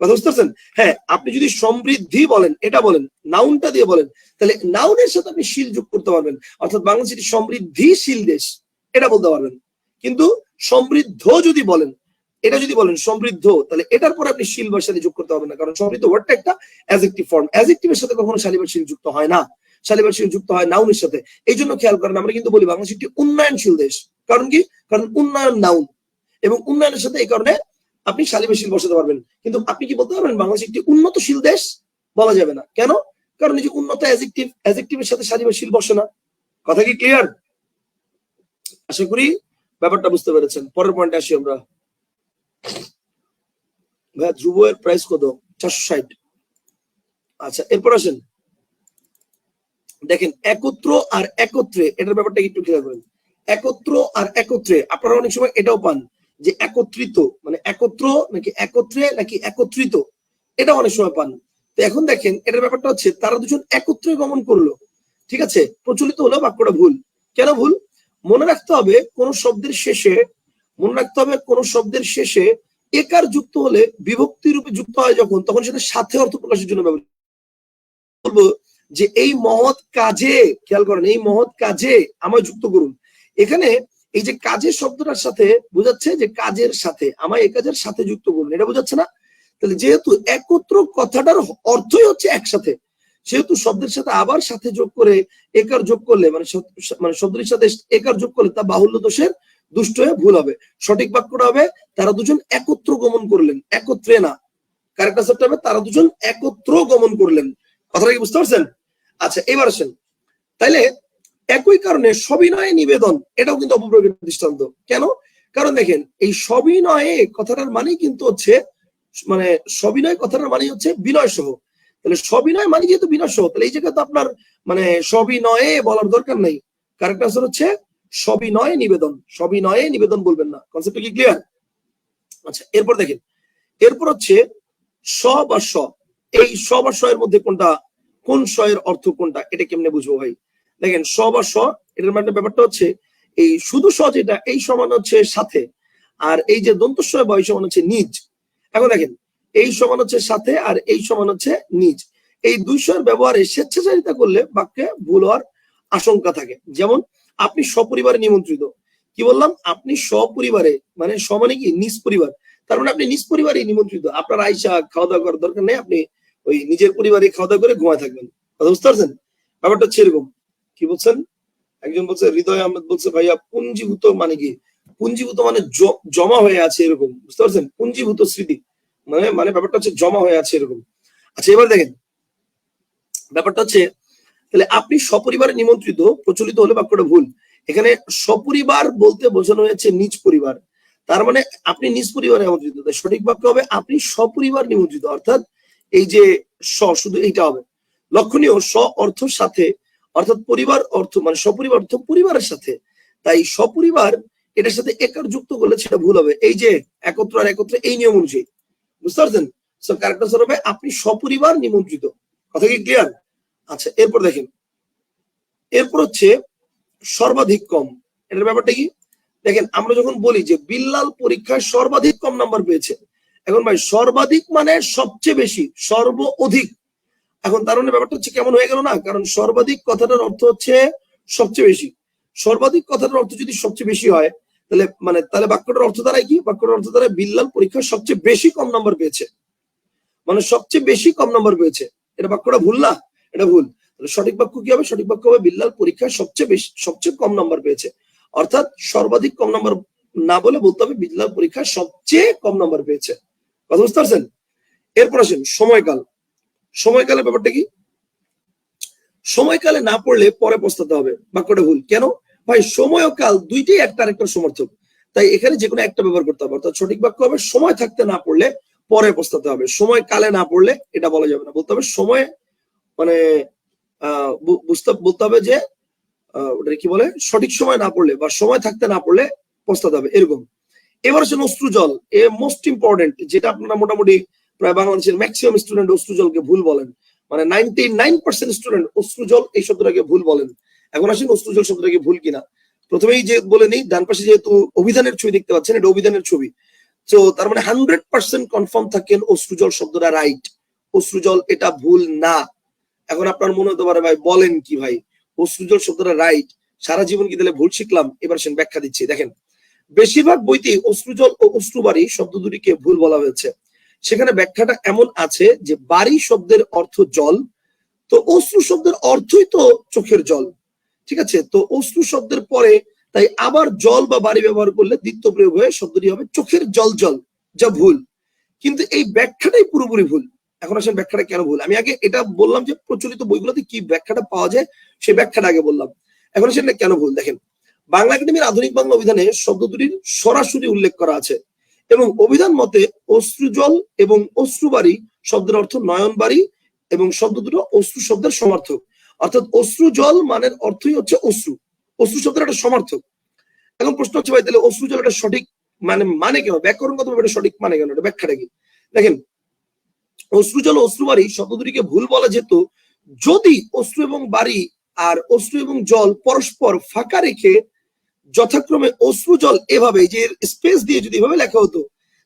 কথা বুঝতে পারছেন? হ্যাঁ, আপনি যদি সমৃদ্ধি বলেন, এটা বলেন, নাউনটা দিয়ে বলেন, তাহলে নাউনের সাথে আপনি শীল যোগ করতে পারবেন, অর্থাৎ বাংলাদেশ একটি সমৃদ্ধিশীল দেশ এটা বলতে পারবেন। কিন্তু সমৃদ্ধ যদি বলেন, এটা যদি বলেন সমৃদ্ধ, তাহলে এটার পর আপনি শীল বা শালী যোগ করতে পারবেন না, কারণ সমৃদ্ধ ওয়ার্ডটা একটা অ্যাডজেক্টিভ ফর্ম। অ্যাডজেক্টিভের সাথে কখনো শালী বা শীল যুক্ত হয় না, শালী বা শীল যুক্ত হয় নাউনের সাথে। এই জন্য খেয়াল করেন, আমরা কিন্তু বলি বাংলাদেশ একটি উন্নয়নশীল দেশ। কারণ কি? কারণ উন্নয়ন নাউন, এবং উন্নয়নের সাথে এই কারণে আপনি শালী বা শীল বসাতে পারবেন। কিন্তু আপনি কি বলতে পারবেন বাংলাদেশ একটি উন্নতশীল দেশ? বলা যাবে না। কেন? কারণ এই যে উন্নত অ্যাডজেক্টিভ, অ্যাডজেক্টিভের সাথে শালী বা শীল বসে না। কথা কি ক্লিয়ার? আশা করি ব্যাপারটা বুঝতে পেরেছেন। পরের পয়েন্টে আসি আমরা। ভাইয়া ধ্রুব এর প্রাইস কত? 460। আচ্ছা, এরপর আসেন, দেখেন একত্র আর একত্রে, এটার ব্যাপারটা একটু ক্লিয়ার করেন। একত্র আর একত্রে আপনারা অনেক সময় এটাও পান যে একত্রিত, মানে একত্র নাকি একত্রে নাকি একত্রিত, এটা অনেক সময় পান। তো এখন দেখেন এটার ব্যাপারটা হচ্ছে তারা দুজন একত্রে গমন করলো, ঠিক আছে, প্রচলিত হলো বাক্যটা ভুল। কেন ভুল? মনে রাখতে হবে কোন শব্দের শেষে, মনে রাখতে হবে কোন শব্দের শেষে একার যুক্ত হলে বিভক্তি রূপে যুক্ত হয় যখন, তখন সেটা সাথে অর্থ প্রকাশের জন্য ব্যবহৃত। বলবো যে এই মহৎ কাজে, খেয়াল করেন, এই মহৎ কাজে আমায় যুক্ত করুন। এখানে এই যে কাজের শব্দটার সাথে বোঝাচ্ছে যে কাজের সাথে, আমায় এই কাজের সাথে যুক্ত করুন, এটা বোঝাচ্ছে না? তাহলে যেহেতু একত্র কথাটার অর্থই হচ্ছে একসাথে, সেহেতু শব্দের সাথে আবার সাথে যোগ করে একার যোগ করলে, মানে শব্দের সাথে একার যোগ করলে তা বাহুল্য দোষের দুষ্ট হয়ে ভুল হবে। সঠিক বাক্যটা হবে তারা দুজন একত্র গমন করলেন, একত্রে না। কারেক্ট আনসারটা হবে তারা দুজন একত্র গমন করলেন। কথাটা কি বুঝতে পারছেন? আচ্ছা, এবার আসেন, তাইলে একই কারণে সবিনয়ে নিবেদন, এটাও কিন্তু অপপ্রয়োগের দৃষ্টান্ত। কেন? কারণ দেখেন এই সবিনয়ে কথাটার মানেই কিন্তু হচ্ছে, মানে সবিনয় কথাটার মানে হচ্ছে বিনয় সহ। তাহলে সবিনয় মানে যেহেতু বিনয় সহ, তাহলে এই জায়গায় তো আপনার মানে সবিনয়ে বলার দরকার নাই। কারেক্ট আনসার হচ্ছে সবিনয়ে নিবেদন, সবিনয়ে নিবেদন বলবেন না। কনসেপ্টটা কি ক্লিয়ার? আচ্ছা, এরপর দেখেন, এরপর হচ্ছে স বা স, এই স বা স এর মধ্যে কোনটা, কোন স এর অর্থ কোনটা, এটা কেমনে বুঝবো ভাই? দেখেন স বা স, এটার মানে ব্যাপারটা হচ্ছে এই শুধু স যেটা, এই সমান হচ্ছে সাথে, আর এই যে দন্ত স বা এই সমান হচ্ছে নিজ। এখন দেখেন এই সমান হচ্ছে সাথে আর এই সমান হচ্ছে নিজ, এই দুই স এর ব্যবহারে স্বেচ্ছাচারিতা করলে বাক্যে ভুল হওয়ার আশঙ্কা থাকে। যেমন আপনি সপরিবারে নিমন্ত্রিত, কি বললাম? আপনি সপরিবারে, মানে স মানে কি নিজ পরিবার, তার মানে আপনি নিজ পরিবারই নিমন্ত্রিত। আপনার আইসা খাওয়া দাওয়া করার দরকার নেই, আপনি ওই নিজের পরিবারে খাওয়া দাওয়া করে ঘুমায় থাকবেন। কথা বুঝতে পারছেন? ব্যাপারটা হচ্ছে এরকম। কি বলছেন? একজন বলছে, হৃদয় আহমেদ বলছে, ভাইয়া পুঞ্জীভূত মানে কি? পুঞ্জীভূত মানে জমা হয়ে আছে এরকম, বুঝতে পারছেন? পুঞ্জীভূত স্মৃতি মানে মানে ব্যাপারটা হচ্ছে জমা হয়ে আছে এরকম। আচ্ছা, এবার দেখেন ব্যাপারটা হচ্ছে, তাহলে আপনি সপরিবারে নিমন্ত্রিত প্রচলিত হলে বাক্যটা ভুল। এখানে সপরিবার বলতে বোঝানো হয়েছে নিজ পরিবার, তার মানে আপনি নিজ পরিবারে আমন্ত্রিত। তাই সঠিক বাক্য হবে আপনি সপরিবার নিমন্ত্রিত, অর্থাৎ এই যে স, শুধু এইটা হবে। লক্ষণীয় স অর্থ সাথে, অর্থাৎ পরিবার অর্থ মানে সপরিবার অর্থ পরিবারের সাথে, তাই সপরিবার এটার সাথে একার যুক্ত করলে সেটা ভুল হবে। এই যে একত্র আর একত্রে, এই নিয়ম অনুযায়ী, বুঝতে পারছেন? সো কারেক্ট আনসার হবে আপনি সপরিবার নিমন্ত্রিত। কথা কি ক্লিয়ার? আচ্ছা, এরপর দেখেন, এরপর হচ্ছে সর্বাধিক কম, এটার ব্যাপারটা কি? দেখেন আমরা যখন বলি যে বিল্লাল পরীক্ষায় সর্বাধিক কম নাম্বার পেয়েছে, এখন ভাই সর্বাধিক মানে সবচেয়ে বেশি, সর্ব অধিক। এখন তার মানে ব্যাপারটা হচ্ছে কেমন হয়ে গেল না? কারণ সর্বাধিক কথাটার অর্থ হচ্ছে সবচেয়ে বেশি। সর্বাধিক কথাটার অর্থ যদি সবচেয়ে বেশি হয়, তাহলে মানে তাহলে বাক্যটার অর্থ দ্বারাই কি? বাক্যটার অর্থ দ্বারা বিল্লাল পরীক্ষায় সবচেয়ে বেশি কম নাম্বার পেয়েছে, মানে সবচেয়ে বেশি কম নাম্বার পেয়েছে। এটা বাক্যটা ভুল না? এটা ভুল। সঠিক বাক্য কি হবে? সঠিক বাক্য হবে বিল্লাল পরীক্ষায় সবচেয়ে কম নাম্বার পেয়েছে, অর্থাৎ সর্বাধিক কম নাম্বার না বলে বলতে হবে বিল্লাল পরীক্ষায় সবচেয়ে কম নাম্বার পেয়েছে। কথা বুঝতে পারছেন? এরপর আসেন সময়কাল। সময়কালের ব্যাপারটা কি? সময়কালে না পড়লে পরে পস্তাতে হবে, বাক্যটা ভুল। কেন ভাই? সময় ও কাল দুইটাই একটা আরেকটার সমর্থক, তাই এখানে যে কোনো একটা ব্যবহার করতে হবে। অর্থাৎ সঠিক বাক্য হবে সময় থাকতে না পড়লে পরে পস্তাতে হবে, সময় কালে না পড়লে এটা বলা যাবে না, বলতে হবে সময়, মানে বলতে হবে যে ওটা কি বলে, সঠিক সময় না পড়লে বা সময় থাকতে না পড়লে পস্তাতে হবে, এরকম। এবার হচ্ছে অশ্রু জল, এ মোস্ট ইম্পর্টেন্ট, যেটা আপনারা মোটামুটি প্রায় বাংলাদেশের ম্যাক্সিমাম স্টুডেন্ট অশ্রু জলকে ভুল বলেন। মানে 99% স্টুডেন্ট অশ্রুজল এই শব্দটাকে ভুল বলেন। এখন আসেন অশ্রুজল শব্দটাকে ভুল কিনা। প্রথমেই যে বলে নেই, ডান পাশে যেহেতু অভিধানের ছবি দেখতে পাচ্ছেন, এটা অভিধানের ছবি। তো তার মানে 100% কনফার্ম থাকেন অশ্রুজল শব্দটা রাইট, অশ্রুজল এটা ভুল না। এখন আপনার মনে হতে পারে ভাই বলেন কি ভাই, অশ্রুজল শব্দটা রাইট, সারা জীবন কি তাহলে ভুল শিখলাম? এবার সে ব্যাখ্যা দিচ্ছি। দেখেন, বেশিরভাগ বইতে অশ্রুজল ও অশ্রুবাড়ি শব্দ দুটিকে ভুল বলা হয়েছে। সেখানে ব্যাখ্যাটা এমন আছে যে বাড়ি শব্দের অর্থ জল, তো অশ্রু শব্দের অর্থই তো চোখের জল, ঠিক আছে? তো অশ্রু শব্দের পরে তাই আবার জল বা বাড়ি ব্যবহার করলে দ্বিতীয় প্রয়োগ হয়ে শব্দটি হবে চোখের জল জল, যা ভুল। কিন্তু এই ব্যাখ্যাটাই পুরোপুরি ভুল। এখন আসেন ব্যাখ্যাটা কেন ভুল। আমি আগে এটা বললাম যে প্রচলিত বইগুলোতে কি ব্যাখ্যাটা পাওয়া যায়, সেই ব্যাখ্যাটা আগে বললাম। এখন আসেন কেন ভুল। দেখেন, বাংলা একাডেমির আধুনিক বাংলা অভিধানে শব্দ দুটির সরাসরি উল্লেখ করা আছে এবং অভিধান মতে অশ্রুজল এবং অশ্রুবাড়ি শব্দের অর্থ নয়ন বাড়ি এবং শব্দ দুটো অশ্রু শব্দের সমার্থক। অর্থাৎ অশ্রুজল মানের অর্থই হচ্ছে অশ্রু, অশ্রু শব্দের একটা সমার্থক। এখন প্রশ্ন হচ্ছে ভাই তাহলে অশ্রুজল এটা সঠিক মানে কেন, ব্যাকরণগত এটা সঠিক মানে কেন, এটা ব্যাখ্যাটা কি? দেখেন, অশ্রুজল ও অশ্রুবাড়ি শব্দ দুটিকে ভুল বলা যেত যদি অশ্রু এবং বাড়ি আর অশ্রু এবং জল পরস্পর ফাঁকা রেখে যথাক্রমে অশ্রু জল এভাবে যে স্পেস দিয়ে যদি এভাবে লেখা হতো,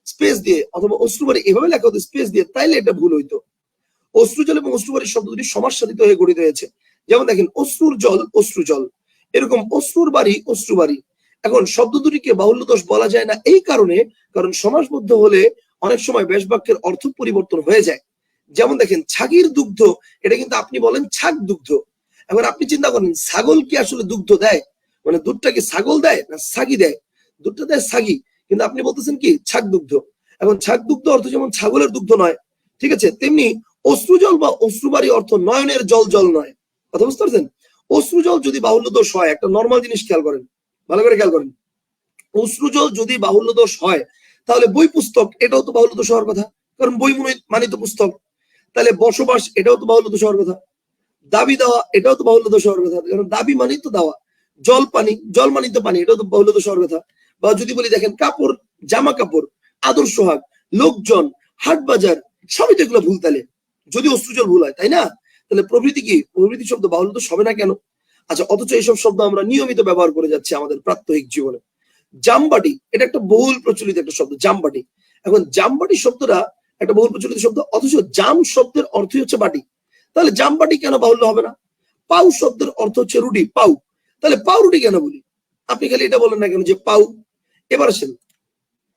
স্পেস দিয়ে, অথবা অশ্রুবাড়ি এভাবে লেখা হতো স্পেস দিয়ে, তাইলে এটা ভুল হইতো। অশ্রুজল এবং অশ্রুবাড়ি শব্দ দুটি সমাস সাধিত হয়ে গঠিত হয়েছে। যেমন দেখেন, অশ্রুর জল অশ্রু জল, এরকম অশ্রুর বাড়ি অশ্রু বাড়ি। এখন শব্দ দুটিকে বাহুল্য দোষ বলা যায় না এই কারণে, কারণ সমাসবদ্ধ হলে অনেক সময় বেশ বাক্যের অর্থ পরিবর্তন হয়ে যায়। যেমন দেখেন, ছাগির দুগ্ধ, এটা কিন্তু আপনি বলেন ছাগ দুগ্ধ। এখন আপনি চিন্তা করেন, ছাগল কি আসলে দুগ্ধ দেয়? মানে দুধটা কি ছাগল দেয় না ছাগি দেয়? দুধটা দেয় ছাগি, কিন্তু আপনি বলতেছেন কি ছাগ দুগ্ধ। এখন ছাগ দুগ্ধ অর্থ যেমন ছাগলের দুগ্ধ নয়, ঠিক আছে, তেমনি অশ্রুজল বা অশ্রুবাড়ি অর্থ নয়নের জল জল নয়। কথা বুঝতে পারছেন? অশ্রুজল যদি বাহুল্য দোষ হয়, একটা নর্মাল জিনিস খেয়াল করেন, ভালো করে খেয়াল করেন, অশ্রুজল যদি বাহুল্য দোষ হয় তাহলে বই পুস্তক এটাও তো বাহুল্য দোষ হওয়ার কথা, কারণ বই মানে তো পুস্তক। তাহলে বসবাস এটাও তো বাহুল্য দোষ হওয়ার কথা। দাবি দেওয়া এটাও তো বাহুল্য দোষ হওয়ার কথা, কারণ দাবি মানেই তো দেওয়া। জল পানি, জল মানেই তো পানি, এটাও তো বাহুল্য দোষ হওয়ার কথা। বা যদি বলি দেখেন, কাপড়, জামা কাপড়, আদর সোহাগ, লোকজন, হাট বাজার, সবই তো এগুলো ভুল। তাহলে যদি অশ্রুজল ভুল হয়, তাই না? তাহলে প্রভৃতি কি, প্রভৃতি শব্দ বাহুল্য দোষ হবে না কেন? আচ্ছা, অথচ এইসব শব্দ আমরা নিয়মিত ব্যবহার করে যাচ্ছি আমাদের প্রাত্যহিক জীবনে। জামবাটি, এটা একটা বহুল প্রচলিত একটা শব্দ, জামবাটি। এখন জামবাটি শব্দটা একটা বহুল প্রচলিত শব্দ, অথচ জাম শব্দের অর্থই হচ্ছে বাটি। তাহলে জামবাটি কেন বাহুল্য হবে না? পাউ শব্দের অর্থ হচ্ছে রুটি, পাউ, তাহলে পাউ রুটি কেন বলি? আপনি খালি এটা বলেন না কেন যে পাউ? এবার আসেন,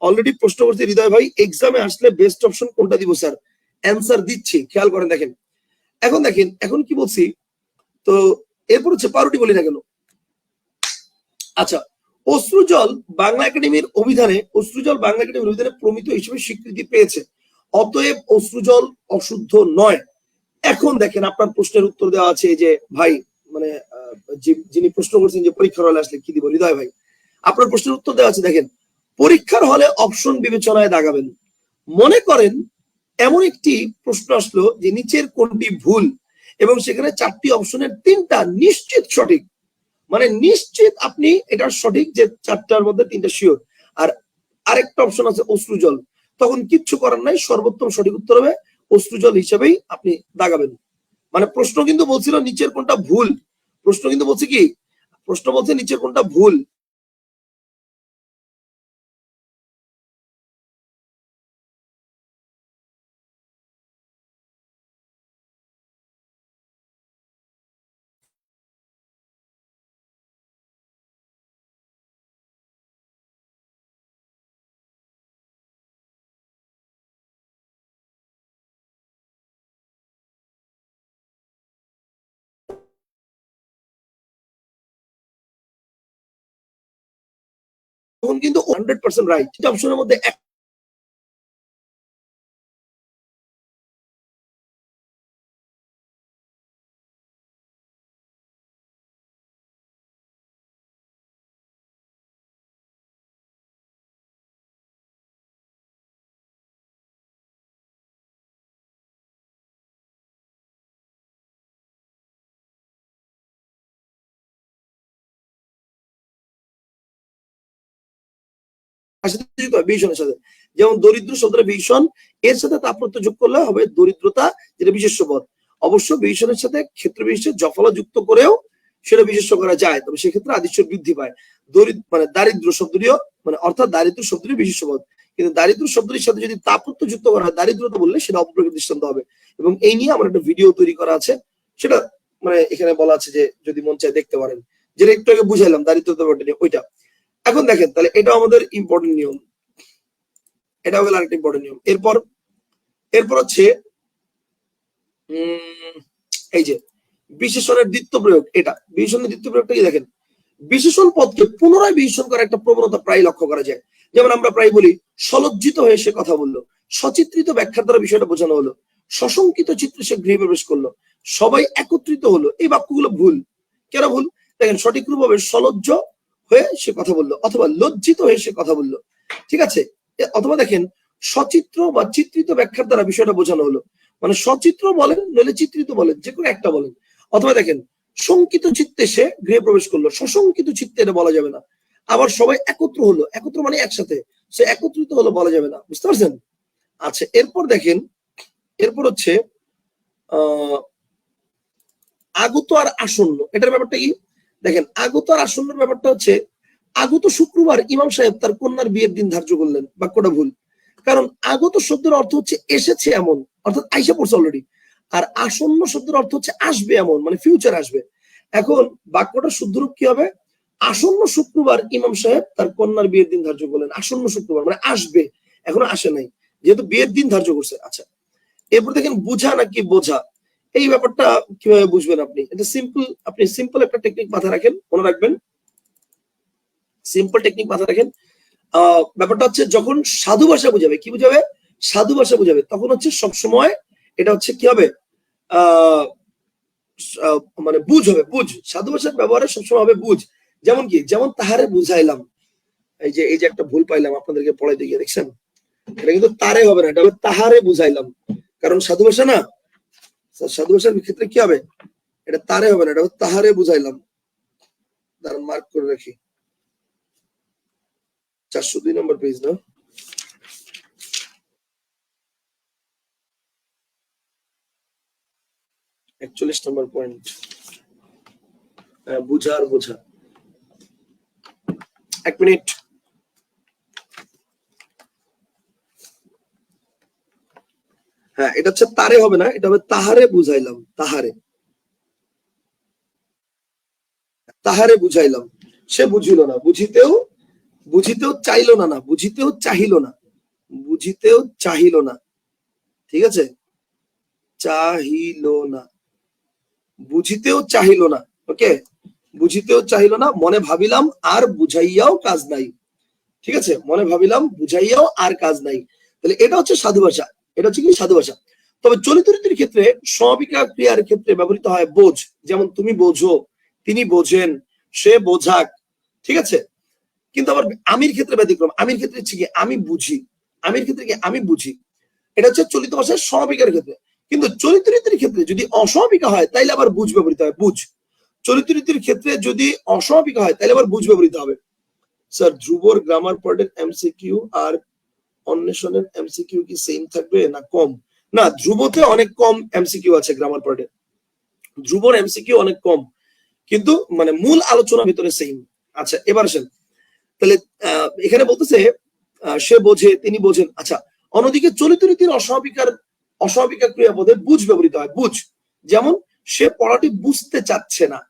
অলরেডি প্রশ্ন করছে হৃদয় ভাই, এক্সামে আসলে বেস্ট অপশন কোনটা দিব স্যার? অ্যান্সার দিচ্ছি, খেয়াল করেন। দেখেন, এখন কি বলছি, তো এরপর হচ্ছে পাউরুটি বলি না কেন? আচ্ছা, অশ্রুজল বাংলা একাডেমির অভিধানে, অশ্রুজল বাংলা একাডেমির অভিধানে প্রমিত হিসেবে স্বীকৃতি পেয়েছে, অতএব অশ্রুজল অশুদ্ধ নয়। এখন দেখেন, আপনার প্রশ্নের উত্তর দেওয়া আছে যে ভাই, মানে যিনি প্রশ্ন করছেন যে পরীক্ষার হলে আসলে কি দিব, হৃদয় ভাই, আপনার প্রশ্নের উত্তর দেওয়া আছে। দেখেন, পরীক্ষার হলে অপশন বিবেচনায় দাগাবেন। মনে করেন এমন একটি প্রশ্ন আসলো যে নিচের কোনটি ভুল, এবং সেখানে 4টি অপশনের 3টা নিশ্চিত সঠিক, মানে নিশ্চিত আপনি এটা সঠিক যে 4টার মধ্যে 3টা শিওর, আর আরেকটা অপশন আছে অশ্রুজল, তখন কিচ্ছু করার নাই, সর্বোত্তম সঠিক উত্তর হবে অশ্রুজল হিসেবেই আপনি দাগাবেন। মানে প্রশ্ন কিন্তু বলছিল নিচের কোনটা ভুল, প্রশ্ন কিন্তু বলছে কি, প্রশ্ন বলছে নিচের কোনটা ভুল। তখন কিন্তু 100% রাইট, অপশনের মধ্যে ভীষণের সাথে, যেমন দরিদ্র শব্দের ভীষণ, এর সাথে তাৎপর্য যোগ করলে হবে দরিদ্রতা, যেটা বিশেষ্য পদ। অবশ্য বিশেষণের সাথে ক্ষেত্র বিশেষে জফলা যুক্ত করেও সেটা বিশেষ্য করা যায়, তবে সেক্ষেত্রে আদিশ্য বৃদ্ধি পায়। মানে দারিদ্র শব্দটিও মানে অর্থাৎ দারিদ্র শব্দটি বিশেষ্য পদ, কিন্তু দারিদ্র শব্দটির সাথে যদি তাপত্য যুক্ত করা হয় দারিদ্রতা বললে সেটা অপপ্রকৃত দৃষ্টান্ত হবে। এবং এই নিয়ে আমার একটা ভিডিও তৈরি করা আছে, সেটা মানে এখানে বলা আছে যে যদি মন চায় দেখতে পারেন, যেটা একটু আগে বুঝাইলাম দারিদ্রতা ব্যাপারটা নিয়ে ওইটা। এখন দেখেন তাহলে এটা আমাদের ইম্পর্টেন্ট নিয়ম, এটা হলো আরেকটা ইম্পর্টেন্ট নিয়ম। এরপর হচ্ছে এই যে বিশেষণের দ্বিত্ব প্রয়োগ, এটা বিশেষণের দ্বিত্ব প্রয়োগটা কি দেখেন, বিশেষণ পদকে পুনরায় বিশেষণ করার একটা প্রবণতা প্রায় লক্ষ্য করা যায়। যেমন আমরা প্রায় বলি সলজ্জিত হয়ে সে কথা বললো, সচিত্রিত ব্যাখ্যার দ্বারা বিষয়টা বোঝানো হলো, সশঙ্কিত চিত্রে সে গৃহে প্রবেশ করলো, সবাই একত্রিত হলো। এই বাক্যগুলো ভুল। কেন ভুল? দেখেন সঠিক রূপ হবে সলজ্জ হয়ে সে কথা বললো অথবা লজ্জিত হয়ে সে কথা বললো, ঠিক আছে। অথবা দেখেন সচিত্র বা চিত্রিত ব্যাখ্যার দ্বারা বিষয়টা বোঝানো হলো, মানে সচিত্র বলেন নইলে চিত্রিত বলেন, যে কোনো একটা বলেন। অথবা দেখেন শঙ্কিত চিত্তে সে গৃহে প্রবেশ করলো, সশঙ্কিত চিত্তে এটা বলা যাবে না। আবার সবাই একত্র হলো, একত্র মানে একসাথে, সে একত্রিত হলো বলা যাবে না, বুঝতে পারছেন? আচ্ছা এরপর দেখেন, এরপর হচ্ছে আগত আর আসন্ন, এটার ব্যাপারটা কি দেখেন। আগত আর আসন্নের ব্যাপারটা হচ্ছে আগত শুক্রবার ইমাম সাহেব তার কন্যার বিয়ের দিন ধার্য করলেন, বাক্যটা ভুল। কারণ আগত শব্দের অর্থ হচ্ছে এসেছে এমন, অর্থাৎ আইসা পড়ছে অলরেডি। আর আসন্ন শব্দের অর্থ হচ্ছে আসবে এমন, মানে ফিউচার আসবে। এখন বাক্যটা শুদ্ধ রূপ কি হবে? আসন্ন শুক্রবার ইমাম সাহেব তার কন্যার বিয়ের দিন ধার্য করলেন। আসন্ন শুক্রবার মানে আসবে, এখনো আসে নাই, যেহেতু বিয়ের দিন ধার্য করছে। আচ্ছা এরপর দেখেন বুঝা নাকি বোঝা, এই ব্যাপারটা কিভাবে বুঝবেন আপনি? এটা সিম্পল, আপনি সিম্পল একটা টেকনিক মাথায় রাখেন, মনে রাখবেন, সিম্পল টেকনিক মাথায় রাখেন। ব্যাপারটা হচ্ছে যখন সাধু ভাষা বুঝাবে, কি বুঝাবে? সাধু ভাষা বুঝাবে, তখন হচ্ছে সবসময় এটা হচ্ছে কি হবে, মানে বুঝ হবে, বুঝ। সাধু ভাষার ব্যবহারে সবসময় হবে বুঝ। যেমন কি, যেমন তাহারে বুঝাইলাম, এই যে একটা ভুল পাইলাম আপনাদেরকে পড়াইতে গিয়ে, দেখছেন? এটা কিন্তু তারে হবে না, এটা হবে তাহারে বুঝাইলাম, কারণ সাধু ভাষা না। সাধু ভাষার ক্ষেত্রে কি হবে, এটা তারে হবে না, এটা হবে তাহারে বুঝাইলাম। তার মার্ক করে রাখি, 402 নম্বর পেজ না, একচল্লিশ নম্বর পয়েন্ট, বুঝার বোঝা। এক মিনিট, হ্যাঁ এটা হচ্ছে তারে হবে না, এটা হবে তাহারে বুঝাইলাম, তাহারে, তাহারে বুঝাইলাম। সে বুঝিল না, বুঝিতেও চাইল না, না বুঝিতেও চাহিল না, বুঝিতেও চাহিল না, ঠিক আছে, চাহিল না, বুঝিতেও চাহিল না, ওকে, বুঝিতেও চাহিল না, মনে ভাবিলাম আর বুঝাইয়াও কাজ নাই, ঠিক আছে, মনে ভাবিলাম বুঝাইয়াও আর কাজ নাই। তাহলে এটা হচ্ছে সাধু ভাষা, এটা হচ্ছে কি সাধু ভাষা। তবে চলিত রীতির ক্ষেত্রে সমাপিকা ক্রিয়ার ক্ষেত্রে ব্যবহৃত হয় বোঝ, যেমন তুমি বোঝো, তিনি বোঝেন, সে বোঝাক, ঠিক আছে। কিন্তু আবার আমির ক্ষেত্রে ব্যতিক্রম, আমির ক্ষেত্রে হচ্ছে কি আমি বুঝি, আমির ক্ষেত্রে কি আমি বুঝি, এটা হচ্ছে চলিত ভাষায় সমাপিকার ক্ষেত্রে। কিন্তু চলিত রীতির ক্ষেত্রে যদি অসমাপিকা হয় তাইলে আবার বুঝ ব্যবহৃত হয়, বুঝ। চলিত রীতির ক্ষেত্রে যদি অসমাপিকা হয় তাহলে আবার বুঝ ব্যবহৃত হবে। স্যার ধ্রুবর গ্রামার পার্টের এমসিকিউ আর অন্বেষণের এমসিকিউ কি সেম থাকবে না কম? না, ধ্রুবতে অনেক কম এমসিকিউ আছে গ্রামার পার্টে, ধ্রুবর এমসিকিউ অনেক কম, কিন্তু মানে মূল আলোচনার ভিতরে সেম। আচ্ছা এবার আসেন, তাহলে এখানে বলতেছে সে বোঝে, তিনি বোঝেন। আচ্ছা অন্যদিকে চলিত রীতির অস্বাভাবিকা ক্রিয়াপদে বুঝ ব্যবহৃত হয়, বুঝ। যেমন সে পড়াটি বুঝতে চাচ্ছে না,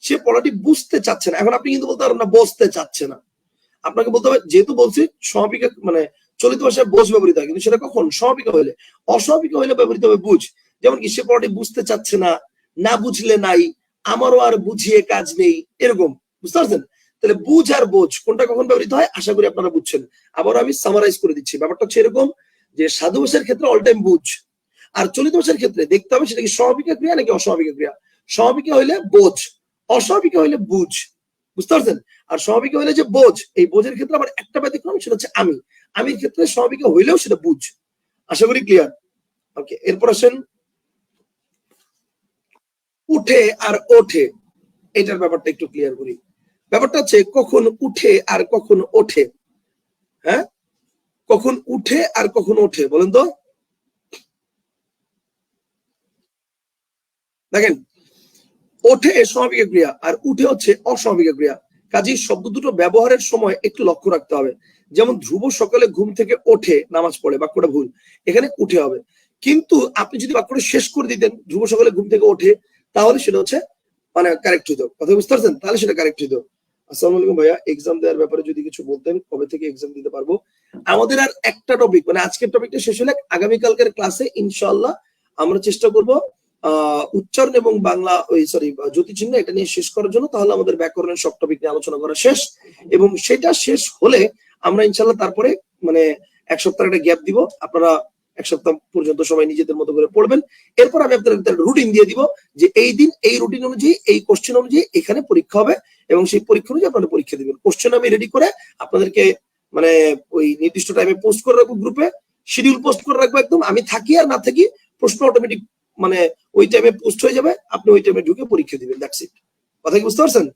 সে পড়াটি বুঝতে চাচ্ছে না। এখন আপনি কিন্তু বলতে পারবেন না বসতে চাচ্ছে না, আপনাকে বলতে হবে, যেহেতু বলছি সমাপিকা মানে চলিত ভাষায় বোঝ ব্যবহৃত হয়, কিন্তু সেটা কখন? সমাপিকা হইলে। অসমাপিকা হইলে ব্যবহৃত হবে বুঝ। যেমন কি সে পড়াটি বুঝতে চাচ্ছে না, না বুঝলে নাই, আমারও আর বুঝিয়ে কাজ নেই, এরকম, বুঝতে পারছেন? তাহলে বুঝ আর বোঝ কোনটা কখন ব্যবহৃত হয় আশা করি আপনারা বুঝছেন। আবার আমি সামারাইজ করে দিচ্ছি, ব্যাপারটা হচ্ছে এরকম যে সাধু ভাষার ক্ষেত্রে অল টাইম বুঝ, আর চলিত ভাষার ক্ষেত্রে দেখতে হবে সেটা কি সমাপিকা ক্রিয়া নাকি অসমাপিকা ক্রিয়া। সমাপিকা হইলে বোঝ, অসমাপিকা হইলে বুঝ, বুঝতে পারছেন? আর সমাপিকা হইলে যে বোঝ, এই বোঝের ক্ষেত্রে আবার একটা ব্যতিক্রম, সেটা হচ্ছে আমি, আমির ক্ষেত্রে সমাপিকা হইলেও সেটা বুঝ। আশা করি ক্লিয়ার। ওকে এরপর আসেন উঠে আর ওঠে, এটার ব্যাপারটা একটু ক্লিয়ার করি। ব্যাপারটা হচ্ছে কখন উঠে আর কখন ওঠে, হ্যাঁ কখন উঠে আর কখন ওঠে বলেন তো? দেখেন, ওঠে স্বাভাবিক ক্রিয়া আর উঠে হচ্ছে অস্বাভাবিক ক্রিয়া। কাজেই শব্দ দুটো ব্যবহারের সময় একটু লক্ষ্য রাখতে হবে। যেমন ধ্রুব সকালে ঘুম থেকে ওঠে নামাজ পড়ে, বাক্যটা ভুল, এখানে উঠে হবে। কিন্তু আপনি যদি বাক্যটা শেষ করে দিতেন ধ্রুব সকালে ঘুম থেকে ওঠে, তাহলে সেটা হচ্ছে মানে কারেক্ট হতো। কথা বুঝতে পারছেন? তাহলে সেটা কারেক্ট হতো। আসসালামু আলাইকুম ভাইয়া, এক্সাম দেওয়ার ব্যাপারে যদি কিছু বলতেন, কবে থেকে এক্সাম দিতে পারবো? আমাদের আর একটা টপিক, মানে আজকের টপিকটা শেষ হলে আগামীকালকের ক্লাসে ইনশাআল্লাহ আমরা চেষ্টা করব উচ্চারণ এবং বাংলা জ্যোতিচিহ্ন এটা নিয়ে শেষ করার জন্য। তাহলে আমাদের ব্যাকরণের সব টপিক নিয়ে আলোচনা করা শেষ, এবং সেটা শেষ হলে আমরা ইনশাআল্লাহ তারপরে মানে এক সপ্তাহ একটা গ্যাপ দিব। আপনারা এক সপ্তাহ পর্যন্ত সবাই নিজেদের মতো করে পড়বেন। এরপর আমি আপনাদের রুটিন দিয়ে দিব যে এই দিন এই রুটিন অনুযায়ী এই কোশ্চেন অনুযায়ী এখানে পরীক্ষা হবে, এবং সেই পরীক্ষা অনুযায়ী আপনারা পরীক্ষা দিবেন। কোশ্চেন আমি রেডি করে আপনাদেরকে মানে ওই নির্দিষ্ট টাইমে পোস্ট করে রাখবো, গ্রুপে শিডিউল পোস্ট করে রাখবো একদম। আমি থাকি আর না থাকি প্রশ্ন অটোমেটিক মানে ওই টাইমে পোস্ট হয়ে যাবে, আপনি ওই টাইমে ঢুকে পরীক্ষা দিবেন। That's it. কথা কি বুঝতে পারছেন?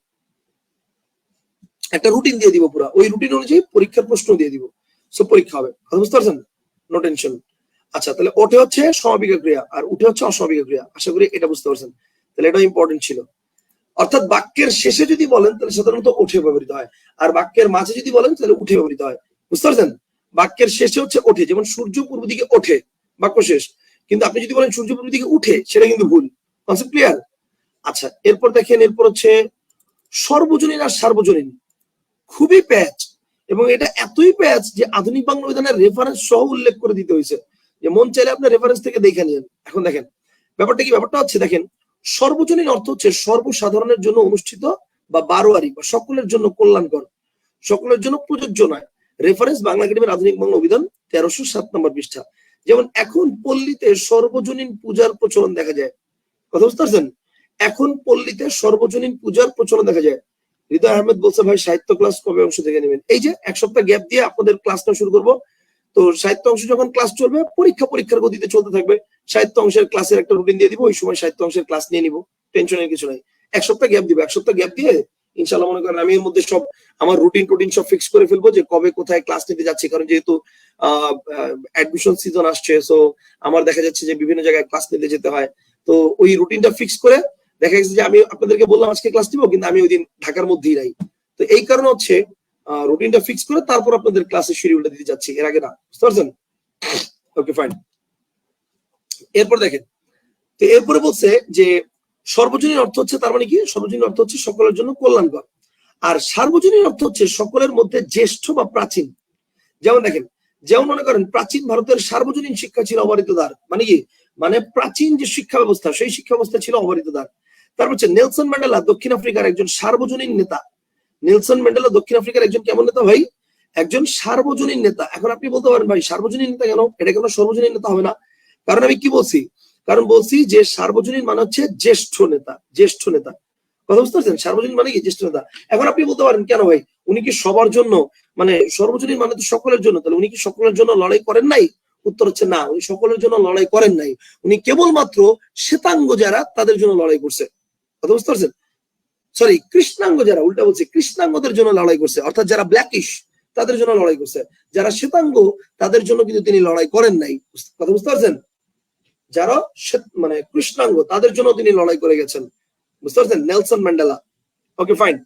একটা রুটিন দিয়ে দিব, পুরো ওই রুটিন অনুযায়ী পরীক্ষার প্রশ্ন দিয়ে দিব, সব পরীক্ষা হবে। কথা বুঝতে পারছেন? No tension. আচ্ছা, তাহলে ওঠে হচ্ছে স্বাভাবিক ক্রিয়া আর উঠে হচ্ছে অস্বাভাবিক ক্রিয়া। আশা করি এটা বুঝতে পারছেন। তাহলে এটা ইম্পর্টেন্ট ছিল। অর্থাৎ বাক্যের শেষে যদি বলেন তাহলে সাধারণত ওঠে ব্যবহৃত হয়, আর বাক্যের মাঝে যদি বলেন তাহলে উঠে ব্যবহৃত হয়। বুঝতে পারছেন? বাক্যের শেষে হচ্ছে ওঠে, যেমন সূর্য পূর্ব দিকে ওঠে, বাক্য শেষ। কিন্তু আপনি যদি বলেন সূর্য পূর্ব দিকে উঠে, সেটা কিন্তু ভুল। Concept clear? আচ্ছা, এরপর দেখেন, এরপর হচ্ছে সর্বজনীন আর সার্বজনীন। খুবই প্যাচ, এবং এটা এতই প্যাচ যে আধুনিক বাংলা অভিধানের রেফারেন্স সহ উল্লেখ করে দিতে হয়েছে, যে মন চাইলে আপনার রেফারেন্স থেকে দেখে নিন। এখন দেখেন ব্যাপারটা কি, ব্যাপারটা হচ্ছে দেখেন, সর্বজনীন অর্থ হচ্ছে সর্বসাধারণের জন্য অনুষ্ঠিত বা বারোয়ারি বা সকলের জন্য কল্যাণকর, সকলের জন্য প্রযোজ্য নয়। রেফারেন্স বাংলা একাডেমির আধুনিক বাংলা অভিধান 1307 নম্বর পৃষ্ঠা। যেমন এখন পল্লীতে সর্বজনীন পূজার প্রচলন দেখা যায়। কথা বুঝতে পারছেন? এখন পল্লীতে সর্বজনীন পূজার প্রচলন দেখা যায়। হৃদয় আহমেদ বলছে ভাই সাহিত্য ক্লাস কবে অংশ থেকে নেবেন? এই যে এক সপ্তাহ গ্যাপ দিয়ে আপনাদের ক্লাসটা শুরু করব। তো সাহিত্য অংশ যখন ক্লাস চলবে, পরীক্ষার গতিতে চলতে থাকবে। সাহিত্য অংশের ক্লাসের একটা রুটিন দিয়ে দিব, ওই সময় সাহিত্য অংশের ক্লাস নিয়ে নিব, টেনশনের কিছু নাই। এক সপ্তাহ গ্যাপ দিব, এক সপ্তাহ গ্যাপ দিয়ে ইনশাআল্লাহ মনে করেন আমি এর মধ্যে সব আমার রুটিন সব ফিক্স করে ফেলবো যে কবে কোথায় ক্লাস নিতে যাচ্ছি। কারণ যেহেতু অ্যাডমিশন সিজন আসছে, সো আমার দেখা যাচ্ছে যে বিভিন্ন জায়গায় ক্লাস নিতে যেতে হয়। তো ওই রুটিনটা ফিক্স করে দেখা গেছে যে আমি আপনাদেরকে বললাম আজকে ক্লাস নিবো, কিন্তু আমি ওই দিন ঢাকার মধ্যেই নাই। তো এই কারণে হচ্ছে রুটিনটা ফিক্স করে তারপর আপনাদের ক্লাসের শিডিউলটা দিতে যাচ্ছি, এর আগে না। বুঝতে পারছেন? ওকে, ফাইন। এরপর দেখেন, তো এরপরে বলছে যে সর্বজনীন অর্থ হচ্ছে, তার মানে কি, সর্বজনীন অর্থ হচ্ছে সকলের জন্য কল্যাণকর, আর সার্বজনীন অর্থ হচ্ছে সকলের মধ্যে জ্যেষ্ঠ বা প্রাচীন। যেমন দেখেন, যেমন মনে করেন প্রাচীন ভারতের সার্বজনীন শিক্ষা ছিল অবারিত দ্বার। মানে কি, মানে প্রাচীন যে শিক্ষা ব্যবস্থা, সেই শিক্ষা ব্যবস্থা ছিল অবারিত দ্বার। তারপর হচ্ছে নেলসন ম্যান্ডেলা দক্ষিণ আফ্রিকার একজন সার্বজনীন নেতা। নেলসন ম্যান্ডেলা দক্ষিণ আফ্রিকার একজন কেমন নেতা ভাই? একজন সার্বজনীন নেতা। এখন আপনি বলতে পারেন ভাই সার্বজনীন নেতা কেন, এটা কেন সর্বজনীন নেতা হবে না? কারণ আমি কি বলছি, কারণ বলছি যে সার্বজনীন মানে হচ্ছে জ্যেষ্ঠ নেতা, জ্যেষ্ঠ নেতা। কথা বুঝতে পারছেন? সার্বজনীন মানে কি, জ্যেষ্ঠ নেতা। এখন আপনি বলতে পারেন কেন ভাই, উনি কি সবার জন্য, মানে সর্বজনীন মানে তো সকলের জন্য, তাহলে উনি কি সকলের জন্য লড়াই করেন নাই? উত্তর হচ্ছে না, উনি সকলের জন্য লড়াই করেন নাই। উনি কেবলমাত্র শ্বেতাঙ্গ যারা তাদের জন্য লড়াই করছে। কথা বুঝতে পারছেন? সরি, কৃষ্ণাঙ্গ যারা, উল্টা বলছে, কৃষ্ণাঙ্গদের জন্য লড়াই করছে, অর্থাৎ যারা ব্ল্যাকিশ তাদের জন্য লড়াই করছে। যারা শ্বেতাঙ্গ তাদের জন্য কিন্তু তিনি লড়াই করেন নাই। কথা বুঝতে পারছেন? যারা মানে কৃষ্ণাঙ্গ তাদের জন্য তিনি লড়াই করে গেছেন। বুঝতে পারছেন? Nelson Mandela. Okay, fine.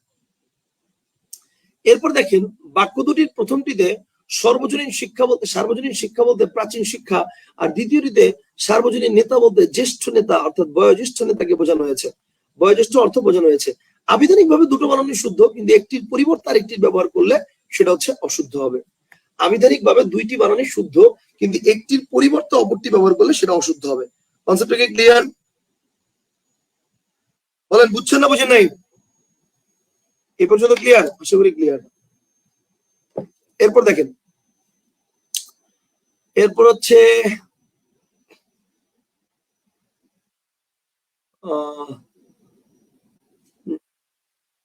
এরপর দেখেন বাক্য দুটির প্রথমটিতে সার্বজনীন শিক্ষা বলতে প্রাচীন শিক্ষা, আর দ্বিতীয়টিতে সার্বজনীন নেতা বলতে জ্যেষ্ঠ নেতা অর্থাৎ বয়োজ্যেষ্ঠ নেতাকে বোঝানো হয়েছে, বয়োজ্যেষ্ঠ অর্থ বোঝানো হয়েছে। আবিধানিক ভাবে দুটো বানানই শুদ্ধ, কিন্তু একটির পরিবর্তে আরেকটির ব্যবহার করলে সেটা হচ্ছে অশুদ্ধ হবে। আবিধানিক ভাবে দুইটি বানানই শুদ্ধ, কিন্তু একটির পরিবর্তে অপরটি ব্যবহার করলে সেটা অশুদ্ধ হবে। কনসেপ্টটা কি ক্লিয়ার? বলেন, বুঝছেন না বুঝেন নাই? এই পর্যন্ত ক্লিয়ার? আশা করি ক্লিয়ার। এরপর দেখেন, এরপর হচ্ছে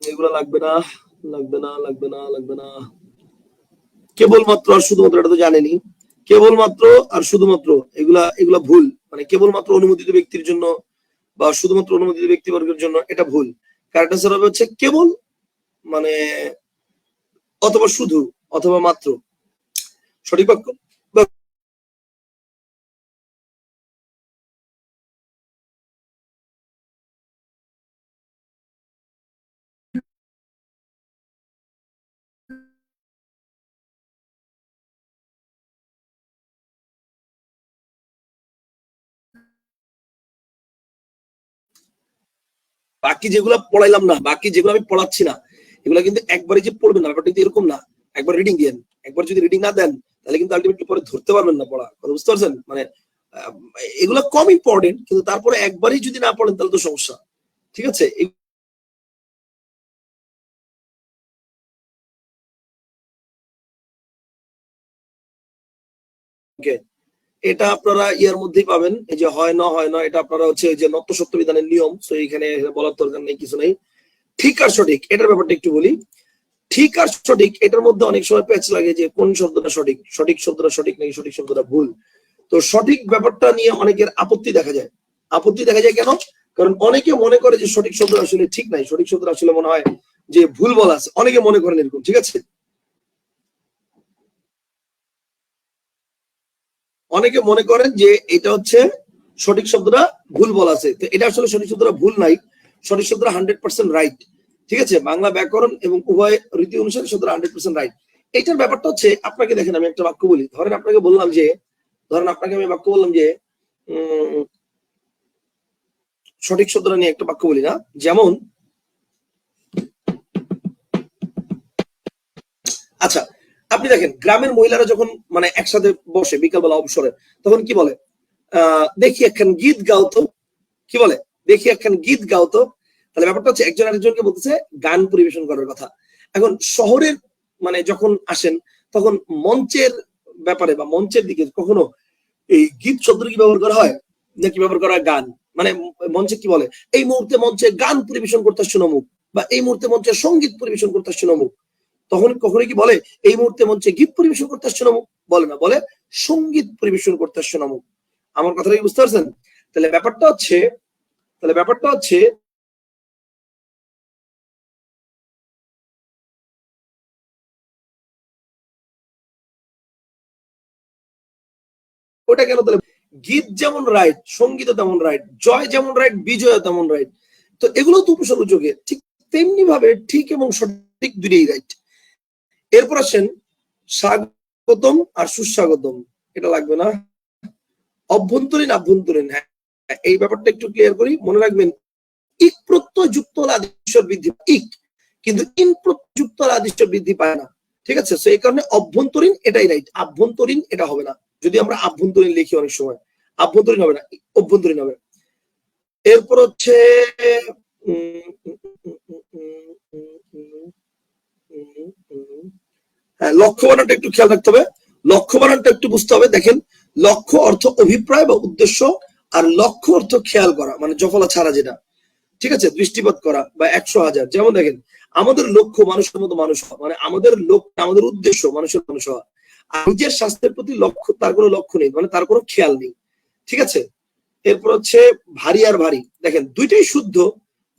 এগুলো লাগবে না, লাগবে না, লাগবে না, লাগবে না। কেবলমাত্র আর শুধুমাত্র, এটা তো জানেনি, কেবলমাত্র আর শুধুমাত্র এগুলা এগুলা ভুল। মানে কেবলমাত্র অনুমোদিত ব্যক্তির জন্য বা শুধুমাত্র অনুমোদিত ব্যক্তিবর্গের জন্য, এটা ভুল। কারেক্ট আনসার হবে হচ্ছে কেবল, মানে অথবা শুধু অথবা মাত্র। সঠিক বাক্য বাকি যেগুলো পড়াইলাম না, বাকি যেগুলো আমি পড়াচ্ছি না, এগুলো কিন্তু একবারে যে পড়বেন না, ব্যাপারটা কিন্তু এরকম না। একবার রিডিং দেন, একবার যদি রিডিং না দেন তাহলে কিন্তু আলটিমেটলি পরে ধরতে পারবেন না পড়া। কথা বুঝতে পারছেন? মানে এগুলো কম ইম্পর্টেন্ট, কিন্তু তারপরে একবারই যদি না পড়েন তাহলে তো সমস্যা। ঠিক আছে? এটা আপনারা ইয়ার মধ্যেই পাবেন, এই যে হয় না এটা আপনারা হচ্ছে যে নত্য সত্য বিধানের নিয়ম, তো এইখানে বলার দরকার নেই, কিছু নেই। ঠিক আর সঠিক এটার ব্যাপারটা একটু বলি। ঠিক আর সঠিক এটার মধ্যে অনেক সময় প্যাচ লাগে যে কোন শব্দটা সঠিক, সঠিক শব্দটা সঠিক নাকি সঠিক শব্দটা ভুল। তো সঠিক ব্যাপারটা নিয়ে অনেকের আপত্তি দেখা যায়। আপত্তি দেখা যায় কেন? কারণ অনেকে মনে করে যে সঠিক শব্দ আসলে ঠিক নাই, সঠিক শব্দ আসলে মনে হয় যে ভুল বলা আছে, অনেকে মনে করেন এরকম। ঠিক আছে? অনেকে মনে করেন যে এটা হচ্ছে সঠিক শব্দটা ভুল বলা আছে, তো এটা আসলে সঠিক শব্দটা ভুল নাই, সঠিক শব্দটা 100% রাইট। ঠিক আছে? বাংলা ব্যাকরণ এবং উভয় রীতি অনুসারে শব্দটা 100% রাইট। এইটার ব্যাপারটা হচ্ছে, আপনাকে দেখেন আমি একটা বাক্য বলি, ধরেন আপনাকে বললাম যে, ধরেন আপনাকে আমি বাক্য বললাম যে সঠিক শব্দটা নিয়ে একটা বাক্য বলি না, যেমন আচ্ছা আপনি দেখেন গ্রামের মহিলারা যখন মানে একসাথে বসে বিকালবেলা অবসরে, তখন কি বলে? দেখি একখান গীত গাও তো। কি বলে? দেখি একখান গীত গাও তো। তাহলে ব্যাপারটা হচ্ছে একজন আরেকজনকে বলতেছে গান পরিবেশন করার কথা। এখন শহরের মানে যখন আসেন তখন মঞ্চের ব্যাপারে বা মঞ্চের দিকে কখনো এই গীত শব্দটা কি ব্যবহার করা হয় নাকি ব্যবহার করা হয় গান? মানে মঞ্চে কি বলে? এই মুহূর্তে মঞ্চে গান পরিবেশন করতে আসছে অমুক, বা এই মুহূর্তে মঞ্চে সঙ্গীত পরিবেশন করতে আসছে অমুক। তখন কখনো কি বলে এই মুহূর্তে মঞ্চে গীত পরিবেশন করতে আসছে অমুক? বলে না, বলে সঙ্গীত পরিবেশন করতে আসছে অমুক। আমার কথাটা কি বুঝতে পারছেন? তাহলে ব্যাপারটা হচ্ছে, তাহলে ব্যাপারটা হচ্ছে ওটা কেন তাহলে? গীত যেমন রাইট, সঙ্গীত তেমন রাইট, জয় যেমন রাইট, বিজয় তেমন রাইট। তো এগুলো তো উপসর্গ যোগে, ঠিক তেমনি ভাবে ঠিক এবং সঠিক দুটোই রাইট। এরপর আসেন স্বাগতম আর সুস্বাগতম, এটা লাগবে না। অভ্যন্তরীণ আভ্যন্তরীণ, হ্যাঁ এই ব্যাপারটা একটু ক্লিয়ার করি, মনে রাখবেন। ইক প্রত্যয় যুক্ত হলে আদিশ্বর বৃদ্ধি পায়, ইক, কিন্তু ইন প্রত্যয় যুক্ত হলে আদিশ্বর বৃদ্ধি পায় না। ঠিক আছে? তো এই কারণে অভ্যন্তরীণ এটাই রাইট, আভ্যন্তরীণ এটা হবে না। যদি আমরা আভ্যন্তরীণ লিখি অনেক সময় আভ্যন্তরীণ হবে না, অভ্যন্তরীণ হবে। এরপর হচ্ছে হ্যাঁ, লক্ষ্য বানানটা একটু খেয়াল রাখতে হবে, লক্ষ্য বানানটা একটু বুঝতে হবে। দেখেন, লক্ষ্য অর্থ অভিপ্রায় বা উদ্দেশ্য, আর লক্ষ্য অর্থ খেয়াল করা, মানে জফলা ছাড়া যেটা। ঠিক আছে? দৃষ্টিপাত করা বা 100,000। যেমন দেখেন, আমাদের লক্ষ্য মানুষের মতো মানুষ হওয়া, মানে আমাদের লক্ষ্য, আমাদের উদ্দেশ্য মানুষের মানুষ হওয়া। আর নিজের স্বাস্থ্যের প্রতি লক্ষ্য, তার কোনো লক্ষ্য নেই, মানে তার কোনো খেয়াল নেই। ঠিক আছে? এরপর হচ্ছে ভারী আর ভারী, দেখেন দুইটাই শুদ্ধ,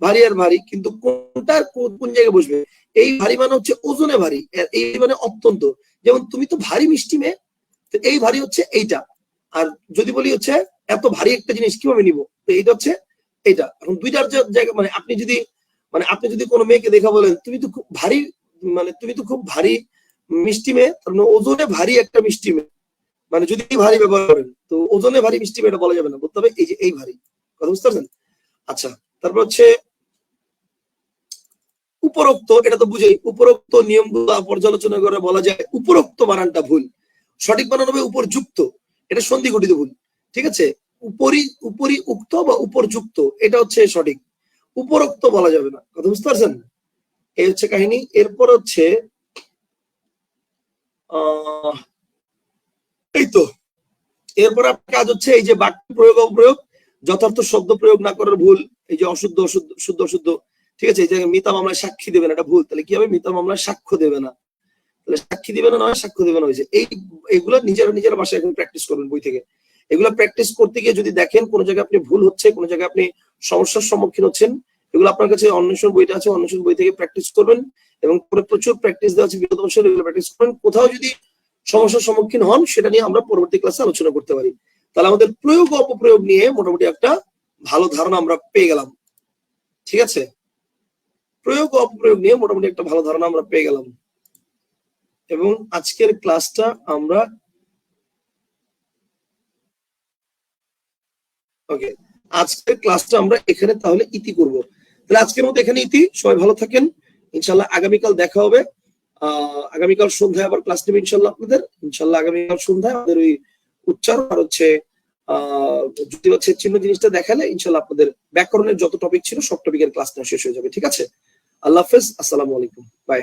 ভারী আর ভারী, কিন্তু কোনটা কোন জায়গায় বসবে? এই ভারী মানে হচ্ছে ওজনে ভারী, এই মানে অত্যন্ত। যেমন তুমি তো ভারী মিষ্টি মেয়ে, তো এই ভারী হচ্ছে এইটা। আর যদি বলি হচ্ছে এত ভারী একটা জিনিস কিভাবে নিব, তো এইটা হচ্ছে এইটা। এখন দুইটার জায়গা মানে আপনি যদি কোনো মেয়েকে দেখা বলেন তুমি তো খুব ভারী, মানে তুমি তো খুব ভারী মিষ্টি মেয়ে, তার মানে ওজনে ভারী একটা মিষ্টি মেয়ে, মানে যদি ভারী ব্যবহার করেন, তো ওজনে ভারী মিষ্টি মেয়ে এটা বলা যাবে না, বলতে হবে এই যে এই ভারী। কথা বুঝতে পারছেন? আচ্ছা, তারপর হচ্ছে উপরোক্ত, এটা তো বুঝেই, উপরোক্ত নিয়মগুলো পর্যালোচনা করে বলা যায় উপরোক্ত বানানটা ভুল, সঠিক বানান হবে উপরযুক্ত, এটা সন্ধি গঠিত ভুল। ঠিক আছে? উপরি উপরি উক্ত বা উপরযুক্ত, এটা হচ্ছে সঠিক, উপরোক্ত বলা যাবে না। কথা বুঝতে পারছেন? এই হচ্ছে কাহিনী। এরপর হচ্ছে এই তো, এরপর আপনার কাজ হচ্ছে এই যে বাক্য প্রয়োগ অপ্রয়োগ, যথার্থ শব্দ প্রয়োগ না করার ভুল, এই যে অশুদ্ধ অশুদ্ধ শুদ্ধ অশুদ্ধ। ঠিক আছে? এই যে মিতা মামলায় সাক্ষী দেবে না, এটা ভুল। তাহলে কি হবে? মিতা মামলায় সাক্ষ্য দেবে না, তাহলে সাক্ষী দিবে না, নয় সাক্ষ্য দেবে না হয়েছে। এইগুলো নিজের বাসায় এখন প্র্যাকটিস করবেন বই থেকে। এগুলো প্র্যাকটিস করতে গিয়ে যদি দেখেন কোনো জায়গায় আপনি ভুল হচ্ছে, কোনো জায়গায় আপনি সমস্যার সম্মুখীন হচ্ছেন, এগুলো আপনার কাছে অন্বেষণ বইটা আছে, অন্বেষণ বই থেকে প্র্যাকটিস করবেন, এবং প্রচুর প্র্যাকটিস দেওয়া আছে বিগত বছর, এগুলো প্র্যাকটিস করবেন। কোথাও যদি সমস্যার সম্মুখীন হন সেটা নিয়ে আমরা পরবর্তী ক্লাসে আলোচনা করতে পারি। তাহলে আমাদের প্রয়োগ অপপ্রয়োগ নিয়ে মোটামুটি একটা ভালো ধারণা আমরা পেয়ে গেলাম। ঠিক আছে? প্রয়োগ অপপ্রয়োগ নিয়ে মোটামুটি একটা ভালো ধারণা আমরা পেয়ে গেলাম, এবং আজকের ক্লাসটা আমরা ওকে, আজকের ক্লাসটা আমরা এখানে তাহলে ইতি করব। তাহলে আজকের মতো এখানে ইতি, সবাই ভালো থাকেন, ইনশাল্লাহ আগামীকাল দেখা হবে। আগামীকাল সন্ধ্যায় আবার ক্লাস নেবে ইনশাল্লাহ আপনাদের, ইনশাল্লাহ আগামীকাল সন্ধ্যায় আমাদের ওই উচ্চারণ আর হচ্ছে যুক্তি বা ছেদ চিহ্ন জিনিসটা দেখালে ইনশাল্লাহ আপনাদের ব্যাকরণের যত টপিক ছিল সব টপিকের ক্লাস নেওয়া শেষ হয়ে যাবে। ঠিক আছে, আল্লাহ হাফেজ, আসসালামু আলাইকুম, বাই।